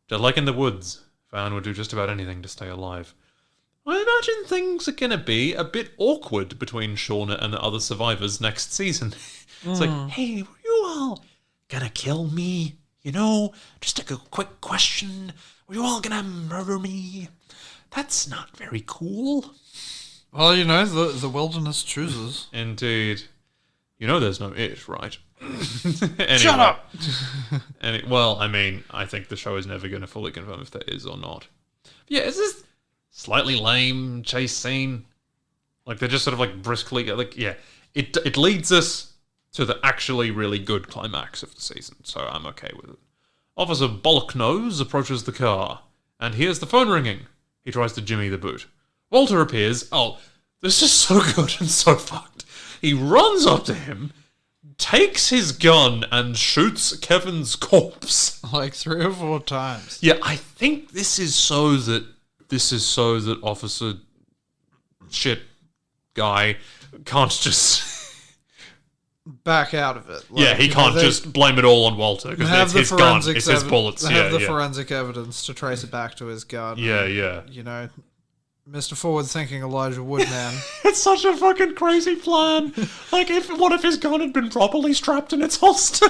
they're like in the woods. Van would do just about anything to stay alive. I imagine things are going to be a bit awkward between Shauna and the other survivors next season. It's like, "Hey, were you all gonna kill me? Just a quick question. Were you all gonna murder me? That's not very cool." Well, the wilderness chooses. Indeed. There's no it, right? Anyway, Shut up! I think the show is never going to fully confirm if there is or not. But yeah, it's this slightly lame chase scene. Like, they're just sort of, like, briskly... Like, yeah, it leads us to the actually really good climax of the season, so I'm okay with it. Officer Bollocknose approaches the car, and hears the phone ringing. He tries to jimmy the boot. Walter appears. Oh, this is so good and so fucked. He runs up to him, takes his gun, and shoots Kevin's corpse. Like 3 or 4 times. Yeah, I think this is so that Officer shit guy can't just back out of it. Like, yeah, he can't just blame it all on Walter because it's his gun, it's his bullets. Have the forensic evidence to trace it back to his gun. Yeah. Mr. Forward-thinking Elijah Wood, man. It's such a fucking crazy plan. Like, what if his gun had been properly strapped in its holster?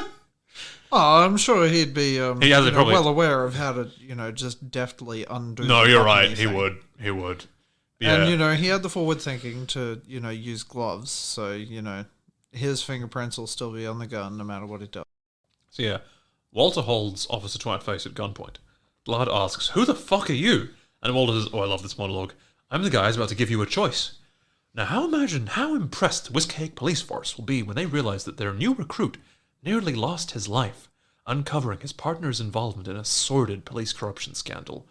Oh, I'm sure he'd be probably well aware of how to, just deftly undo. No, you're right. He would. Yeah. And, he had the forward thinking to, use gloves. So, his fingerprints will still be on the gun no matter what he does. So yeah, Walter holds Officer Twatface at gunpoint. The lad asks, "Who the fuck are you?" And Walter says, "Oh, I love this monologue. I'm the guy who's about to give you a choice. Now, imagine how impressed the Whiskey Police Force will be when they realize that their new recruit nearly lost his life, uncovering his partner's involvement in a sordid police corruption scandal."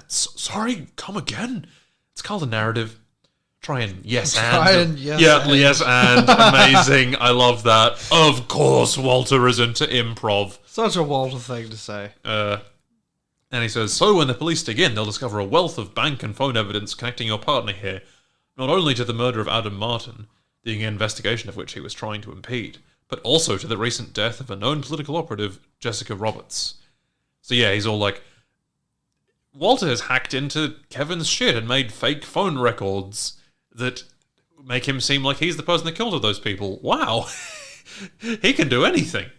Sorry, come again? It's called a narrative. Try and yes and. Yes and. Amazing. I love that. Of course, Walter is into improv. Such a Walter thing to say. And he says, "So when the police dig in, they'll discover a wealth of bank and phone evidence connecting your partner here, not only to the murder of Adam Martin, the investigation of which he was trying to impede, but also to the recent death of a known political operative, Jessica Roberts." So yeah, he's all like, Walter has hacked into Kevin's shit and made fake phone records that make him seem like he's the person that killed all those people. Wow. He can do anything.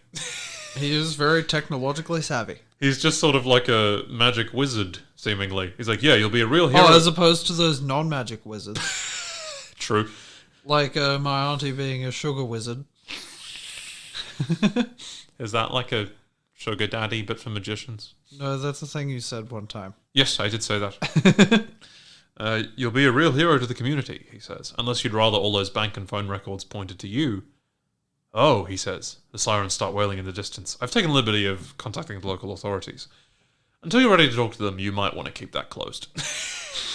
He is very technologically savvy. He's just sort of like a magic wizard, seemingly. He's like, yeah, you'll be a real hero. Oh, as opposed to those non-magic wizards. True. Like my auntie being a sugar wizard. Is that like a sugar daddy, but for magicians? No, that's the thing you said one time. Yes, I did say that. You'll be a real hero to the community, he says, unless you'd rather all those bank and phone records pointed to you. Oh, he says. The sirens start wailing in the distance. I've taken the liberty of contacting the local authorities. Until you're ready to talk to them, you might want to keep that closed.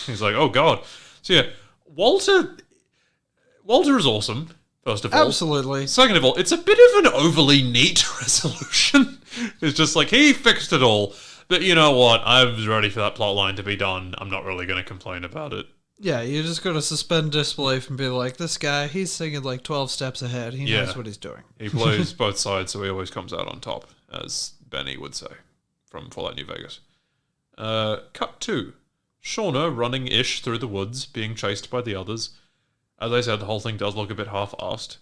He's like, oh god. So yeah, Walter is awesome, first of all. Absolutely. Second of all, it's a bit of an overly neat resolution. It's just like, he fixed it all. But you know what? I was ready for that plot line to be done. I'm not really going to complain about it. Yeah, you just got to suspend disbelief and be like, this guy, he's thinking like 12 steps ahead. He knows what he's doing. He plays both sides, so he always comes out on top, as Benny would say, from Fallout New Vegas. Cut 2. Shauna running-ish through the woods, being chased by the others. As I said, the whole thing does look a bit half-assed.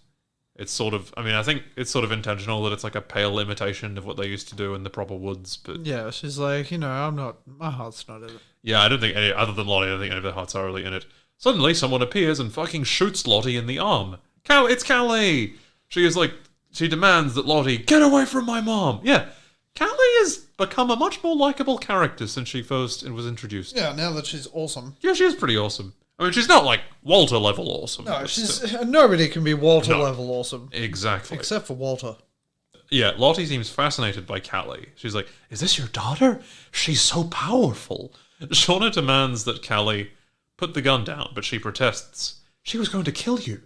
It's sort of, I think it's sort of intentional that it's like a pale imitation of what they used to do in the proper woods, but... Yeah, she's like, my heart's not in it. Yeah, I don't think any, other than Lottie, I don't think any of their hearts are really in it. Suddenly, someone appears and fucking shoots Lottie in the arm. It's Callie! She demands that Lottie, get away from my mom! Yeah, Callie has become a much more likeable character since she first was introduced. Yeah, now that she's awesome. Yeah, she is pretty awesome. I mean, she's not like Walter level awesome. No, nobody can be Walter level awesome. Exactly. Except for Walter. Yeah, Lottie seems fascinated by Callie. She's like, is this your daughter? She's so powerful. Shauna demands that Callie put the gun down, but she protests. She was going to kill you.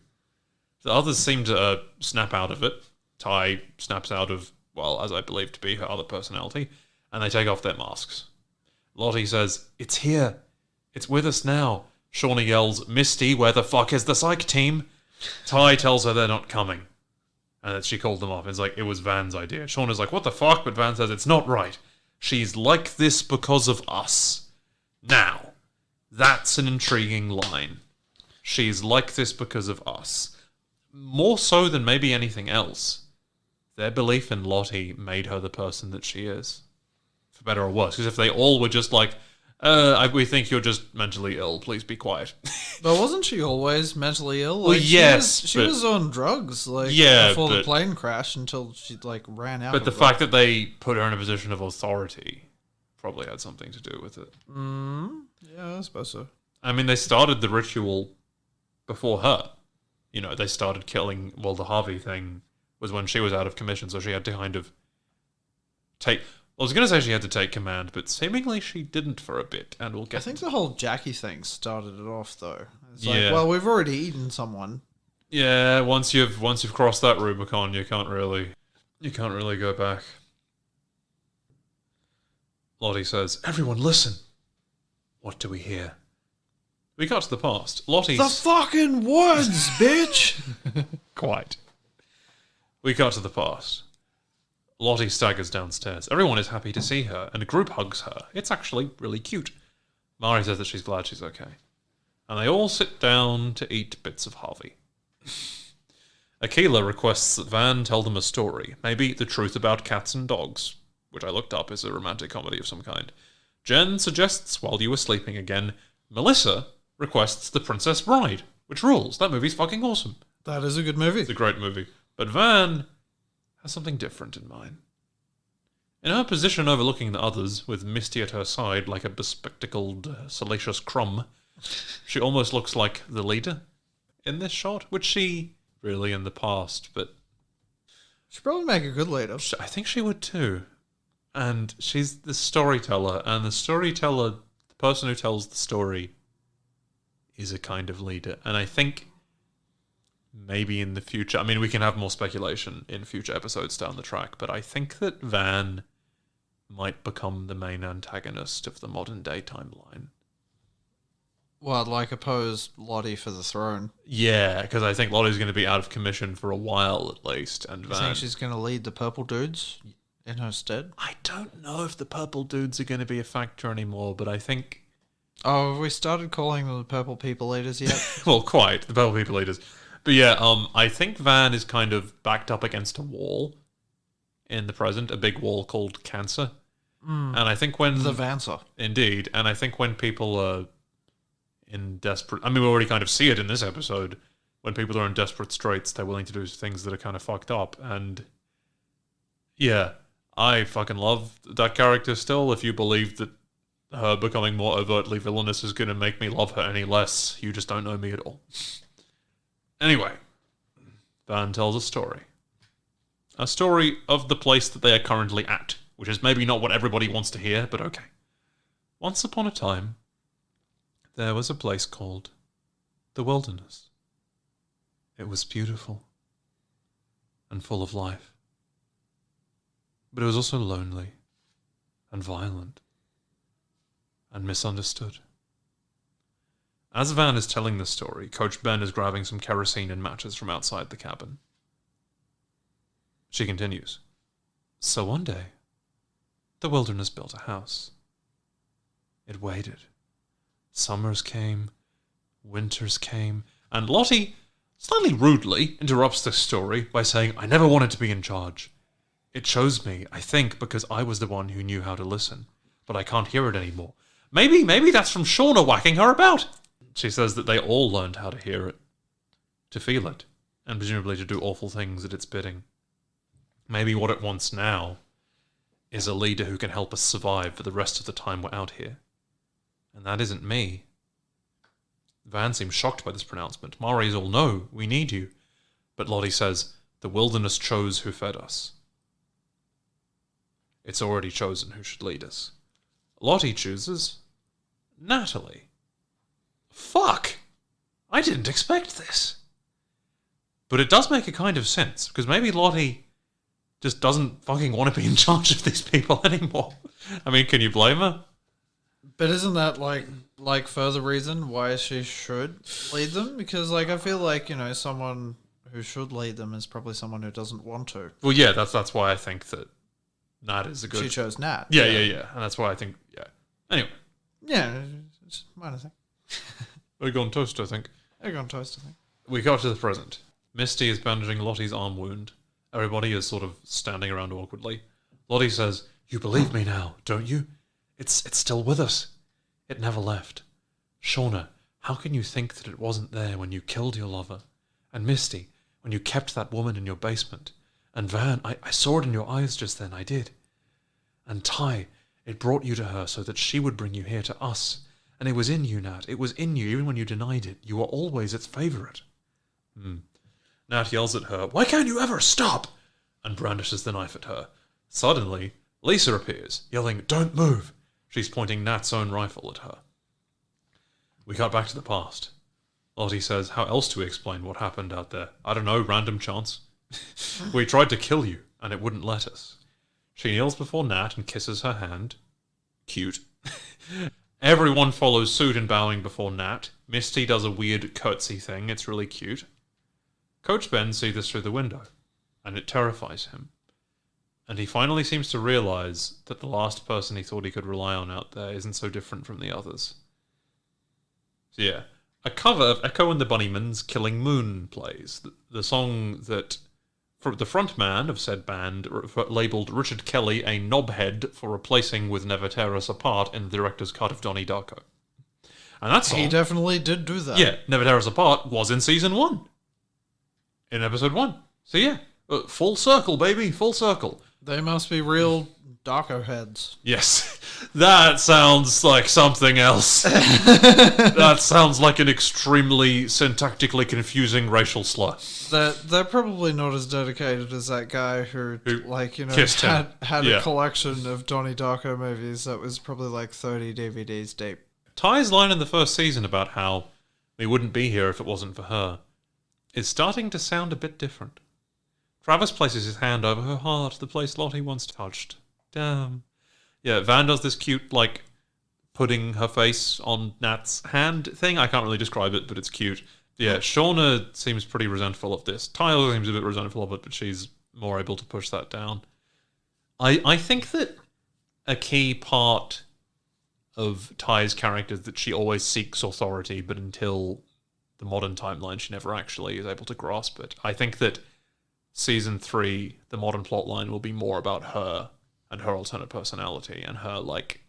The others seem to snap out of it. Ty snaps out of, well, as I believe to be her other personality, and they take off their masks. Lottie says, it's here. It's with us now. Shauna yells, Misty, where the fuck is the psych team? Ty tells her they're not coming. And that she called them off. It's like, it was Van's idea. Shauna's like, what the fuck? But Van says, it's not right. She's like this because of us. Now, that's an intriguing line. She's like this because of us. More so than maybe anything else. Their belief in Lottie made her the person that she is. For better or worse. Because if they all were just like, we think you're just mentally ill. Please be quiet. But wasn't she always mentally ill? Well, yes. She was on drugs, before the plane crash until she, ran out. But the fact that they put her in a position of authority probably had something to do with it. Yeah, I suppose so. I mean, they started the ritual before her. They started killing... Well, the Harvey thing was when she was out of commission, so she had to kind of take... I was going to say she had to take command, but seemingly she didn't for a bit, and we'll get... I think the whole Jackie thing started it off, though. It's well, we've already eaten someone. Yeah, once you've crossed that Rubicon, you can't really go back. Lottie says, everyone listen. What do we hear? We got to the past. Lottie's... The fucking woods, bitch! Quite. We got to the past. Lottie staggers downstairs. Everyone is happy to see her, and a group hugs her. It's actually really cute. Mari says that she's glad she's okay. And they all sit down to eat bits of Harvey. Akila requests that Van tell them a story, maybe the truth about cats and dogs, which I looked up is a romantic comedy of some kind. Jen suggests While You Were Sleeping Again. Melissa requests The Princess Bride, which rules. That movie's fucking awesome. That is a good movie. It's a great movie. But Van has something different in mind. In her position overlooking the others, with Misty at her side like a bespectacled, salacious crumb, she almost looks like the leader in this shot, which she really in the past, but She'd probably make a good leader. I think she would too. And she's the storyteller, and the storyteller, the person who tells the story, is a kind of leader. And I think maybe in the future, I mean, we can have more speculation in future episodes down the track, but I think that Van might become the main antagonist of the modern day timeline. Well, like oppose Lottie for the throne. Yeah, because I think Lottie's going to be out of commission for a while at least, and You think she's going to lead the purple dudes in her stead? I don't know if the purple dudes are going to be a factor anymore, but I think... Oh, have we started calling them the purple people leaders yet? Well, quite, the purple people leaders. But yeah, I think Van is kind of backed up against a wall in the present, a big wall called cancer. And I think when... The Vancer. Indeed, and I think when people are in desperate... I mean, we already kind of see it in this episode. When people are in desperate straits, they're willing to do things that are kind of fucked up. And yeah, I fucking love that character still. If you believe that her becoming more overtly villainous is going to make me love her any less, you just don't know me at all. Anyway, Van tells a story. A story of the place that they are currently at, which is maybe not what everybody wants to hear, but okay. Once upon a time, there was a place called the Wilderness. It was beautiful and full of life. But it was also lonely and violent and misunderstood. As Van is telling the story, Coach Ben is grabbing some kerosene and matches from outside the cabin. She continues. So one day, the Wilderness built a house. It waited. Summers came, winters came, and Lottie, slightly rudely, interrupts this story by saying, I never wanted to be in charge. It chose me, I think, because I was the one who knew how to listen, but I can't hear it anymore. Maybe that's from Shauna whacking her about. She says that they all learned how to hear it, to feel it, and presumably to do awful things at its bidding. Maybe what it wants now is a leader who can help us survive for the rest of the time we're out here. And that isn't me. Van seems shocked by this pronouncement. Mari's all, no, we need you. But Lottie says, the Wilderness chose who fed us. It's already chosen who should lead us. Lottie chooses Natalie. Fuck! I didn't expect this. But it does make a kind of sense, because maybe Lottie just doesn't fucking want to be in charge of these people anymore. I mean, can you blame her? But isn't that like further reason why she should lead them? Because I feel like, someone who should lead them is probably someone who doesn't want to. Well, yeah, that's why I think that Nat is a good... She chose Nat. Yeah. And that's why I think, yeah. Anyway. Yeah, it's a minor thing. Egg on toast, I think. Egg on toast, I think. We go to the present. Misty is bandaging Lottie's arm wound. Everybody is sort of standing around awkwardly. Lottie says, you believe me now, don't you? It's still with us. It never left. Shauna, how can you think that it wasn't there when you killed your lover? And Misty, when you kept that woman in your basement? And Van, I saw it in your eyes just then, I did. And Ty, it brought you to her so that she would bring you here to us. And it was in you, Nat. It was in you, even when you denied it. You were always its favourite. Nat yells at her, why can't you ever stop? And brandishes the knife at her. Suddenly, Lisa appears, yelling, don't move. She's pointing Nat's own rifle at her. We cut back to the past. Lottie says, how else do we explain what happened out there? I don't know, random chance. We tried to kill you, and it wouldn't let us. She kneels before Nat and kisses her hand. Cute. Everyone follows suit in bowing before Nat. Misty does a weird curtsy thing. It's really cute. Coach Ben sees this through the window, and it terrifies him. And he finally seems to realise that the last person he thought he could rely on out there isn't so different from the others. So yeah, a cover of Echo and the Bunnymen's Killing Moon plays. The song that the frontman of said band labelled Richard Kelly a knobhead for replacing with Never Tear Us Apart in the director's cut of Donnie Darko. And that song... He definitely did do that. Yeah, Never Tear Us Apart was in Season 1. In Episode 1. So yeah, Full circle, baby, full circle. They must be real Darko heads. Yes, that sounds like something else. That sounds like an extremely syntactically confusing racial slur. They're probably not as dedicated as that guy who kissed him. had Yeah. a collection of Donnie Darko movies that was probably like 30 DVDs deep. Ty's line in the first season about how we wouldn't be here if it wasn't for her is starting to sound a bit different. Travis places his hand over her heart, the place Lottie once touched. Damn. Yeah, Van does this cute, like, putting her face on Nat's hand thing. I can't really describe it, but it's cute. Yeah, Shauna seems pretty resentful of this. Tyler seems a bit resentful of it, but she's more able to push that down. I think that a key part of Ty's character is that she always seeks authority, but until the modern timeline, she never actually is able to grasp it. I think that Season 3, the modern plotline, will be more about her and her alternate personality and her, like,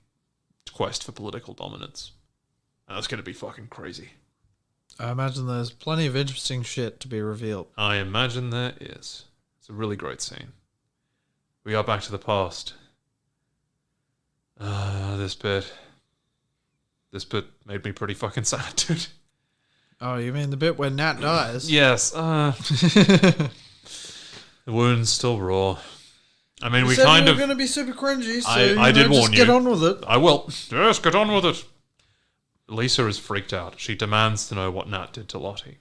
quest for political dominance. And that's going to be fucking crazy. I imagine there's plenty of interesting shit to be revealed. I imagine there is. It's a really great scene. We are back to the past. This bit made me pretty fucking sad, dude. Oh, you mean the bit where Nat dies? Yes, the wound's still raw. I mean, we said kind you of... were going to be super cringy, so I did warn just you. get on with it. I will. Yes, get on with it. Lisa is freaked out. She demands to know what Nat did to Lottie.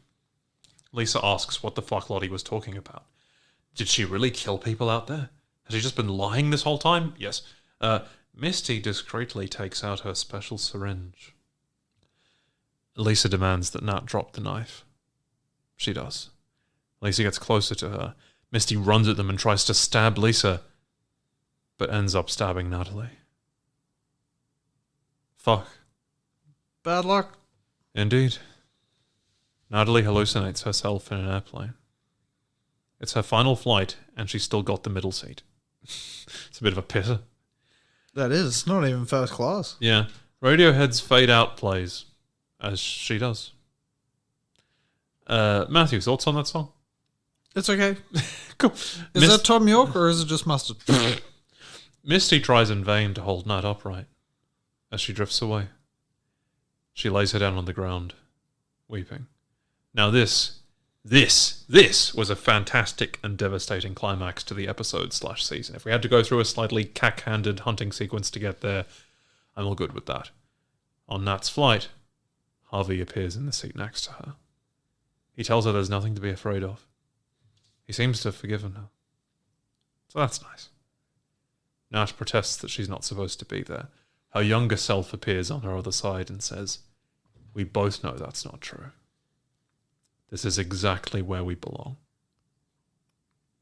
Lisa asks what the fuck Lottie was talking about. Did she really kill people out there? Has she just been lying this whole time? Yes. Misty discreetly takes out her special syringe. Lisa demands that Nat drop the knife. She does. Lisa gets closer to her. Misty runs at them and tries to stab Lisa, but ends up stabbing Natalie. Fuck. Bad luck. Indeed. Natalie hallucinates herself in an airplane. It's her final flight, and she's still got the middle seat. It's a bit of a pisser. That is. It's not even first class. Yeah. Radiohead's Fade Out plays, as she does. Matthew, thoughts on that song? It's okay. Cool. Is that Tom York or is it just mustard? Misty tries in vain to hold Nat upright as she drifts away. She lays her down on the ground, weeping. Now this was a fantastic and devastating climax to the episode/season. If we had to go through a slightly cack-handed hunting sequence to get there, I'm all good with that. On Nat's flight, Harvey appears in the seat next to her. He tells her there's nothing to be afraid of. He seems to have forgiven her. So that's nice. Nat protests that she's not supposed to be there. Her younger self appears on her other side and says, "We both know that's not true. This is exactly where we belong.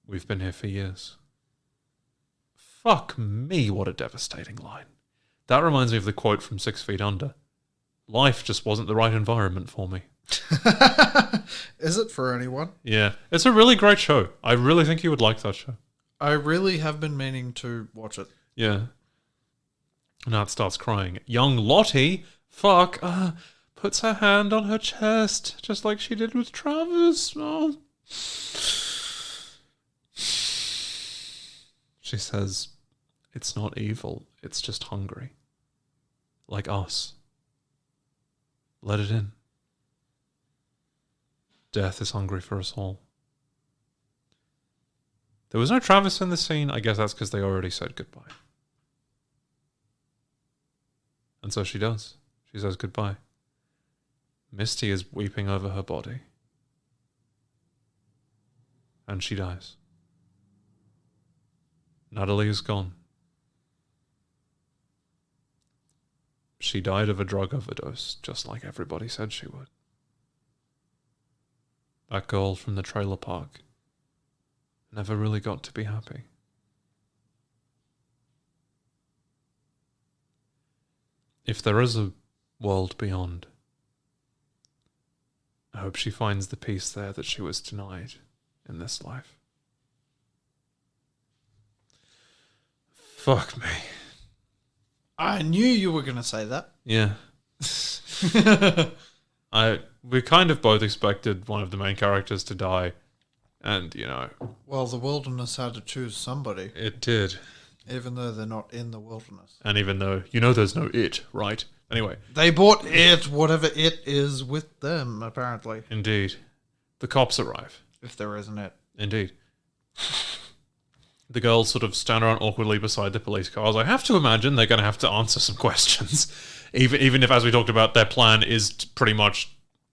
We've been here for years." Fuck me, what a devastating line. That reminds me of the quote from 6 Feet Under. Life just wasn't the right environment for me. Is it for anyone? Yeah, it's a really great show. I really think you would like that show. I really have been meaning to watch it. Yeah. Nat starts crying. Young Lottie, puts her hand on her chest, just like she did with Travis. Oh. She says, "It's not evil, it's just hungry. Like us. Let it in. Death is hungry for us all." There was no Travis in the scene. I guess that's because they already said goodbye. And so she does. She says goodbye. Misty is weeping over her body. And she dies. Natalie is gone. She died of a drug overdose, just like everybody said she would. That girl from the trailer park never really got to be happy. If there is a world beyond, I hope she finds the peace there that she was denied in this life. Fuck me. I knew you were going to say that. Yeah. We kind of both expected one of the main characters to die, And, you know... Well, the wilderness had to choose somebody. It did. Even though they're not in the wilderness. And even though, you know there's no it, right? Anyway. They brought it, whatever it is, with them, apparently. Indeed. The cops arrive. If there isn't it. Indeed. The girls sort of stand around awkwardly beside the police cars. I have to imagine they're going to have to answer some questions. Even if, as we talked about, their plan is pretty much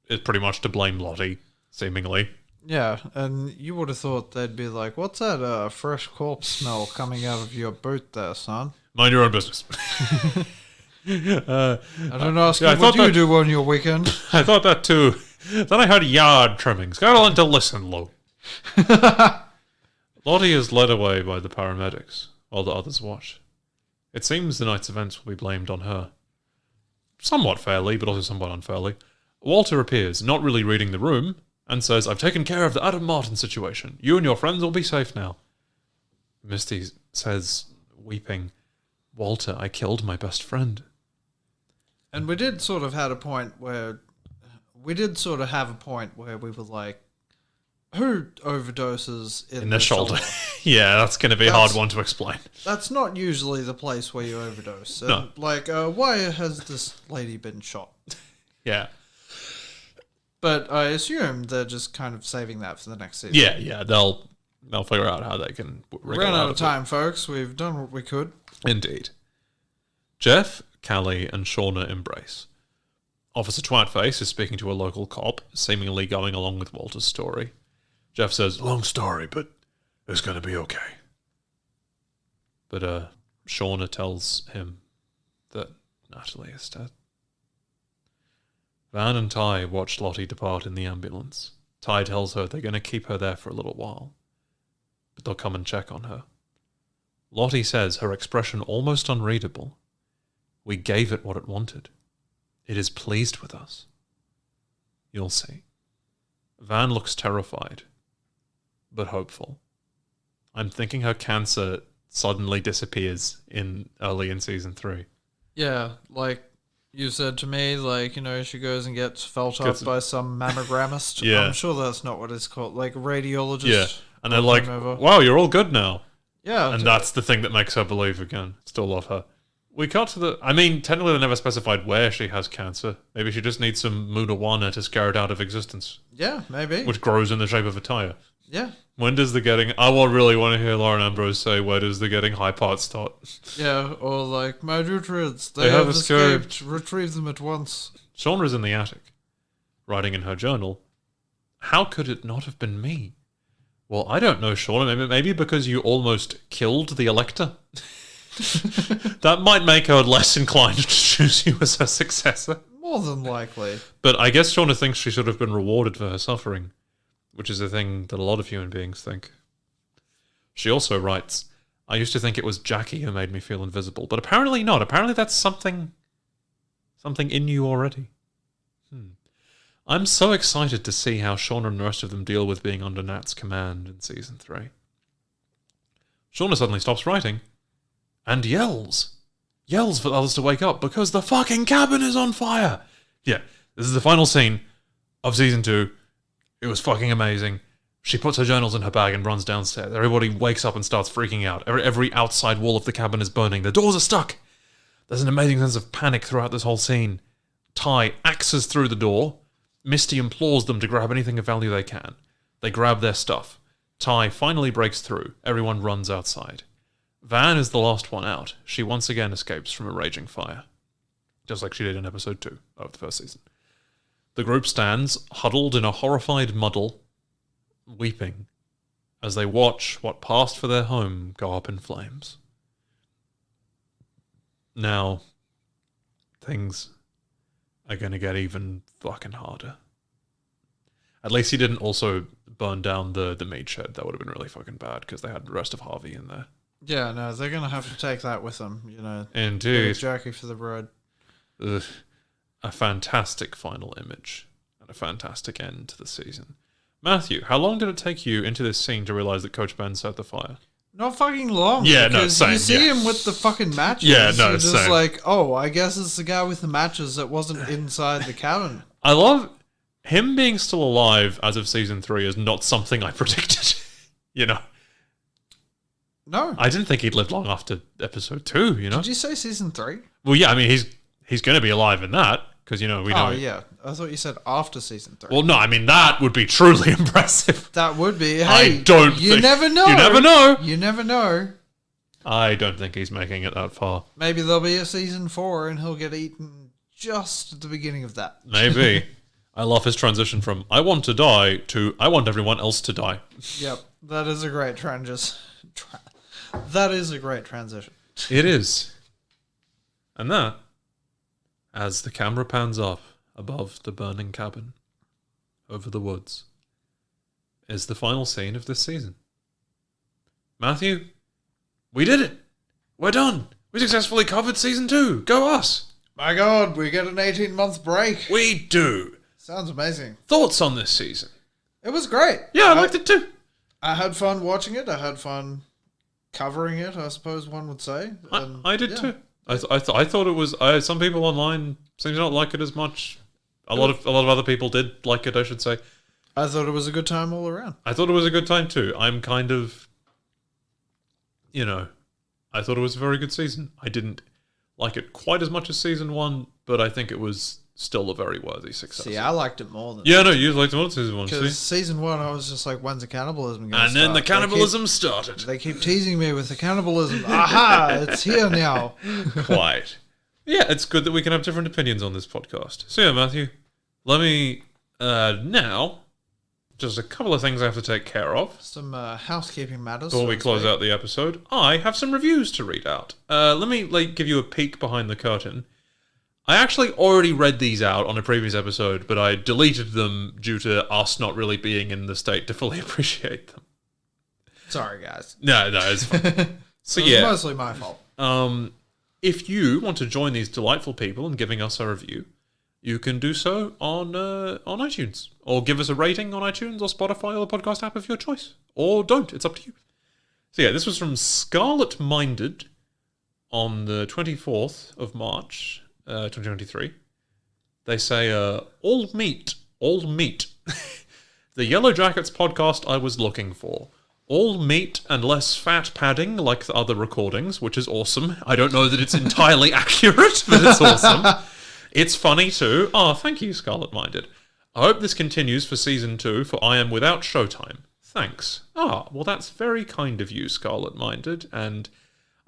to blame Lottie, seemingly. Yeah, and you would have thought they'd be like, what's that fresh corpse smell coming out of your boot there, son? Mind your own business. I don't ask you what you do on your weekend. I thought that too. Then I heard yard trimmings. Gotta learn to listen, Lou. Lottie is led away by the paramedics, while the others watch. It seems the night's events will be blamed on her. Somewhat fairly, but also somewhat unfairly. Walter appears, not really reading the room, and says, I've taken care of the Adam Martin situation. You and your friends will be safe now. Misty says, weeping, Walter, I killed my best friend. And we did sort of have a point where we were like, who overdoses in the shoulder? Yeah, that's going to be a hard one to explain. That's not usually the place where you overdose. And No. Like, why has this lady been shot? Yeah. But I assume they're just kind of saving that for the next season. Yeah, they'll figure out how they can We ran out of time, folks. We've done what we could. Indeed. Jeff, Callie, and Shauna embrace. Officer Twatface is speaking to a local cop, seemingly going along with Walter's story. Jeff says, long story, but it's going to be okay. But Shauna tells him that Natalie is dead. Van and Ty watch Lottie depart in the ambulance. Ty tells her they're going to keep her there for a little while, but they'll come and check on her. Lottie says, her expression almost unreadable, we gave it what it wanted. It is pleased with us. You'll see. Van looks terrified, but hopeful. I'm thinking her cancer suddenly disappears early in season 3. Yeah, like you said to me, like, you know, she goes and gets felt up by some mammogrammist. Yeah. I'm sure that's not what it's called. Like, radiologist. Yeah. And they're like, wow, you're all good now. Yeah. And that's the thing that makes her believe again. Still love her. We cut to technically they never specified where she has cancer. Maybe she just needs some Mudawana to scare it out of existence. Yeah, maybe. Which grows in the shape of a tire. Yeah. When does the getting... I really want to hear Lauren Ambrose say, where does the getting high part start? Yeah, or like, my nutrients, they have escaped. Retrieve them at once. Shauna's in the attic, writing in her journal, how could it not have been me? Well, I don't know, Shauna. Maybe because you almost killed the Elector? That might make her less inclined to choose you as her successor. More than likely. But I guess Shauna thinks she should have been rewarded for her suffering, which is a thing that a lot of human beings think. She also writes, I used to think it was Jackie who made me feel invisible, but apparently not. Apparently that's something in you already. I'm so excited to see how Shauna and the rest of them deal with being under Nat's command in season 3. Shauna suddenly stops writing and yells for others to wake up because the fucking cabin is on fire. Yeah, this is the final scene of season 2. It was fucking amazing. She puts her journals in her bag and runs downstairs. Everybody wakes up and starts freaking out. Every outside wall of the cabin is burning. The doors are stuck. There's an amazing sense of panic throughout this whole scene. Ty axes through the door. Misty implores them to grab anything of value they can. They grab their stuff. Ty finally breaks through. Everyone runs outside. Van is the last one out. She once again escapes from a raging fire. Just like she did in episode 2 of the first season. The group stands, huddled in a horrified muddle, weeping, as they watch what passed for their home go up in flames. Now, things are going to get even fucking harder. At least he didn't also burn down the meat shed. That would have been really fucking bad, because they had the rest of Harvey in there. Yeah, no, they're going to have to take that with them, you know. Indeed. Jackie for the bread. Ugh. A fantastic final image and a fantastic end to the season. Matthew, how long did it take you into this scene to realize that Coach Ben set the fire? Not fucking long. Yeah, no, same. You see him with the fucking matches. Yeah, no, You're just same. like, oh, I guess it's the guy with the matches that wasn't inside the cabin. I love him being still alive as of season 3 is not something I predicted. You know? No. I didn't think he'd live long after episode 2, you know? Did you say season 3? Well, yeah, I mean, he's going to be alive in that, because, you know, we know... Oh, yeah. I thought you said after season 3. Well, no, I mean, that would be truly impressive. That would be. Hey, I don't you think... never know. You never know. You never know. I don't think he's making it that far. Maybe there'll be a season 4 and he'll get eaten just at the beginning of that. Maybe. I love his transition from I want to die to I want everyone else to die. Yep. That is a great That is a great transition. It is. And that, as the camera pans up above the burning cabin, over the woods, is the final scene of this season. Matthew, we did it. We're done. We successfully covered season 2. Go us. My God, we get an 18-month break. We do. Sounds amazing. Thoughts on this season? It was great. Yeah, I liked it too. I had fun watching it. I had fun covering it, I suppose one would say. I did too. I thought it was. Some people online seem to not like it as much. A lot of other people did like it, I should say. I thought it was a good time all around. I thought it was a good time too. I'm kind of, you know, I thought it was a very good season. I didn't like it quite as much as season 1, but I think it was still a very worthy success. See, I liked it more than Yeah, no, you liked it more than season 1. because season 1 I was just like, when's the cannibalism going to start? And then the cannibalism started. They keep teasing me with the cannibalism. Aha, it's here now. Quite. Yeah, it's good that we can have different opinions on this podcast. So yeah, Matthew, let me now, just a couple of things I have to take care of. Some housekeeping matters. Before we close out the episode, I have some reviews to read out. Let me give you a peek behind the curtain. I actually already read these out on a previous episode, but I deleted them due to us not really being in the state to fully appreciate them. Sorry, guys. No, it's fine. So It was mostly my fault. If you want to join these delightful people in giving us a review, you can do so on iTunes, or give us a rating on iTunes or Spotify or the podcast app of your choice, or don't. It's up to you. So yeah, this was from Scarlet Minded on the 24th of March, 2023. They say, all meat. The Yellow Jackets podcast I was looking for. All meat and less fat padding like the other recordings, which is awesome. I don't know that it's entirely accurate, but it's awesome. It's funny too. Oh, thank you, Scarlet Minded. I hope this continues for season 2, for I am without showtime. Thanks. Ah, well that's very kind of you, Scarlet Minded, and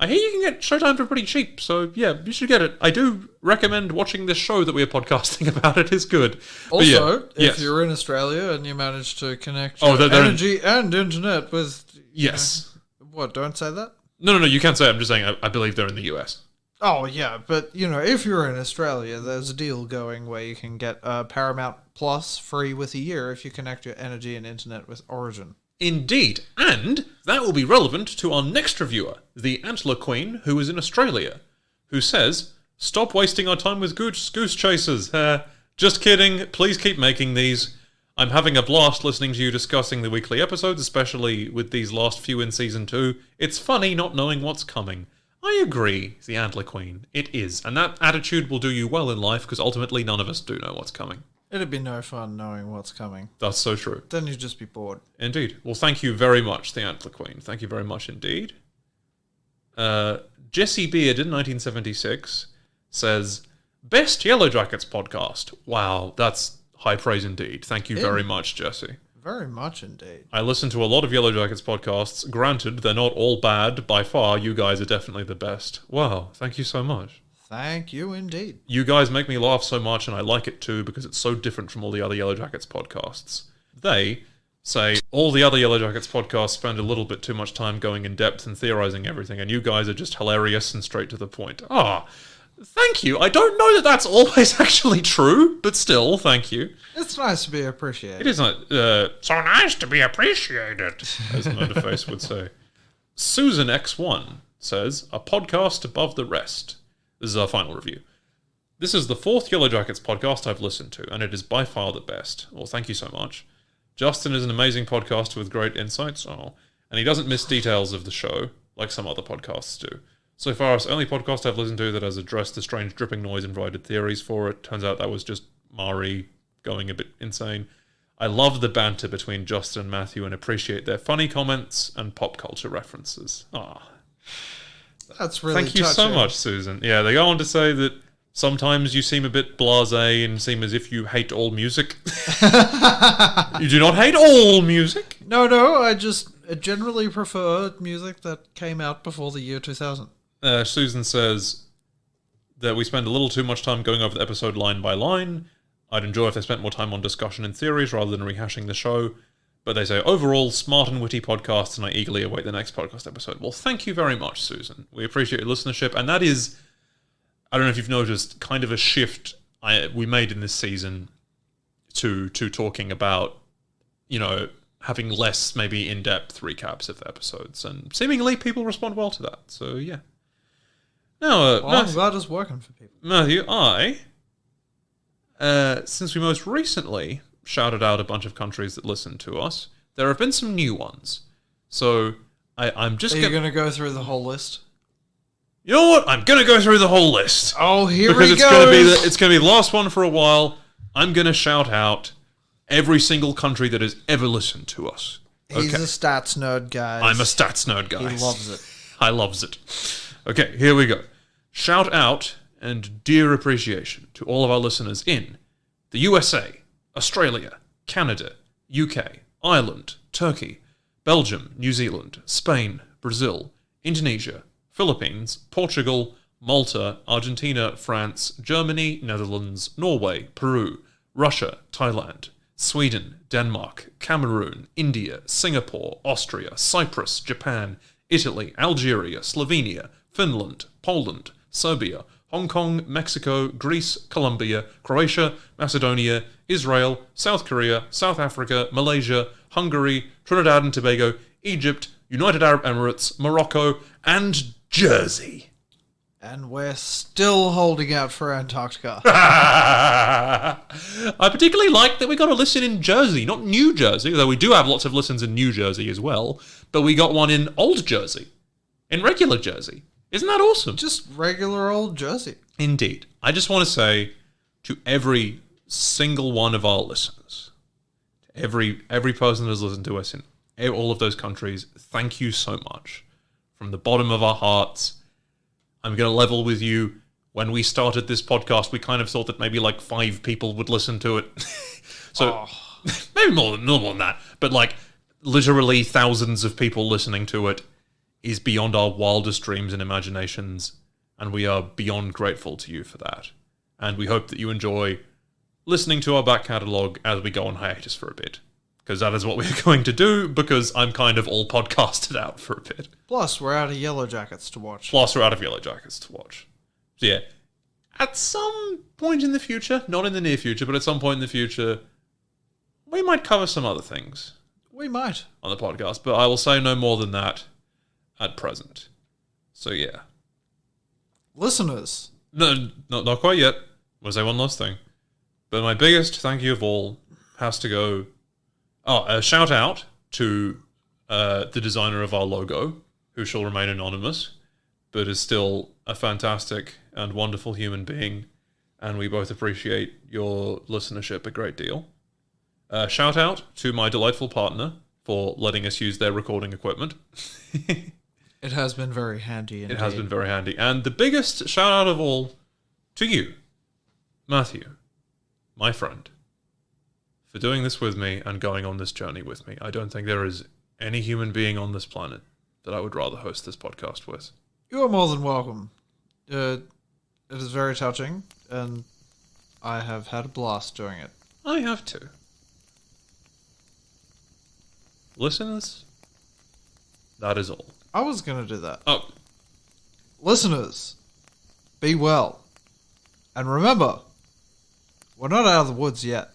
I hear you can get Showtime for pretty cheap, so yeah, you should get it. I do recommend watching this show that we're podcasting about. It is good. Also, if yes. You're in Australia and you manage to connect your energy and internet with... Yes. What, don't say that? No, you can't say it. I'm just saying I believe they're in the US. Oh, yeah, but, if you're in Australia, there's a deal going where you can get Paramount Plus free with a year if you connect your energy and internet with Origin. Indeed, and that will be relevant to our next reviewer, the Antler Queen, who is in Australia, who says, "Stop wasting our time with goose chasers. Just kidding, please keep making these. I'm having a blast listening to you discussing the weekly episodes, especially with these last few in Season 2. It's funny not knowing what's coming." I agree, the Antler Queen. It is, and that attitude will do you well in life, because ultimately none of us do know what's coming. It'd be no fun knowing what's coming. That's so true. Then you'd just be bored. Indeed. Well, thank you very much, the Antler Queen. Thank you very much indeed. Jesse Beard in 1976 says, "Best Yellow Jackets podcast." Wow, that's high praise indeed. Thank you very much, Jesse. Very much indeed. I listen to a lot of Yellow Jackets podcasts. Granted, they're not all bad. By far, you guys are definitely the best. Wow, thank you so much. Thank you indeed. You guys make me laugh so much, and I like it too, because it's so different from all the other Yellow Jackets podcasts. They say all the other Yellow Jackets podcasts spend a little bit too much time going in depth and theorizing everything, and you guys are just hilarious and straight to the point. Thank you. I don't know that that's always actually true, but still, thank you. It's nice to be appreciated. It is not so nice to be appreciated, as Murderface would say. Susan X1 says, "A podcast above the rest." This is our final review. "This is the 4th Yellow Jackets podcast I've listened to, and it is by far the best." Well, thank you so much. "Justin is an amazing podcaster with great insights. And he doesn't miss details of the show, like some other podcasts do. So far, it's the only podcast I've listened to that has addressed the strange dripping noise and provided theories for it. Turns out that was just Mari going a bit insane. I love the banter between Justin and Matthew and appreciate their funny comments and pop culture references. Ah, That's really thank you so touching. much, Susan. Yeah, they go on to say that sometimes you seem a bit blasé and seem as if you hate all music. You do not hate all music. No, I just generally prefer music that came out before the year 2000. Susan says that we spend a little too much time going over the episode line by line. I'd enjoy if they spent more time on discussion and theories rather than rehashing the show. But they say, overall, smart and witty podcasts, and I eagerly await the next podcast episode. Well, thank you very much, Susan. We appreciate your listenership, and that is, I don't know if you've noticed, kind of a shift we made in this season to talking about, having less maybe in-depth recaps of the episodes, and seemingly people respond well to that. So, yeah. Now, I'm glad it's working for people. Matthew, since we most recently shouted out a bunch of countries that listen to us, there have been some new ones. So I'm just Are you going to go through the whole list? You know what? I'm going to go through the whole list. Oh, here because we it's go. It's going to be the last one for a while. I'm going to shout out every single country that has ever listened to us. He's a stats nerd, guys. I'm a stats nerd, guys. He loves it. I loves it. Okay, here we go. Shout out and dear appreciation to all of our listeners in the USA, Australia, Canada, UK, Ireland, Turkey, Belgium, New Zealand, Spain, Brazil, Indonesia, Philippines, Portugal, Malta, Argentina, France, Germany, Netherlands, Norway, Peru, Russia, Thailand, Sweden, Denmark, Cameroon, India, Singapore, Austria, Cyprus, Japan, Italy, Algeria, Slovenia, Finland, Poland, Serbia, Hong Kong, Mexico, Greece, Colombia, Croatia, Macedonia, Israel, South Korea, South Africa, Malaysia, Hungary, Trinidad and Tobago, Egypt, United Arab Emirates, Morocco, and Jersey. And we're still holding out for Antarctica. I particularly like that we got a listen in Jersey, not New Jersey, though we do have lots of listens in New Jersey as well, but we got one in Old Jersey, in regular Jersey. Isn't that awesome? Just regular old Jersey. Indeed. I just want to say to every single one of our listeners, to every person that has listened to us in all of those countries, thank you so much. From the bottom of our hearts, I'm going to level with you. When we started this podcast, we kind of thought that maybe like 5 people would listen to it. Maybe more than that. But like literally thousands of people listening to it is beyond our wildest dreams and imaginations, and we are beyond grateful to you for that. And we hope that you enjoy listening to our back catalogue as we go on hiatus for a bit, because that is what we're going to do, because I'm kind of all podcasted out for a bit. Plus, we're out of Yellow Jackets to watch. So yeah, at some point in the future, not in the near future, but at some point in the future, we might cover some other things. We might. On the podcast, but I will say no more than that at present. So yeah. Listeners. No, not quite yet. I'll say one last thing. But my biggest thank you of all has to go... a shout out to the designer of our logo, who shall remain anonymous, but is still a fantastic and wonderful human being, and we both appreciate your listenership a great deal. Shout out to my delightful partner for letting us use their recording equipment. It has been very handy indeed. It has been very handy. And the biggest shout out of all to you, Matthew, my friend, for doing this with me and going on this journey with me. I don't think there is any human being on this planet that I would rather host this podcast with. You are more than welcome. It is very touching, and I have had a blast doing it. I have too. Listeners, that is all. I was going to do that. Oh. Listeners, be well. And remember, we're not out of the woods yet.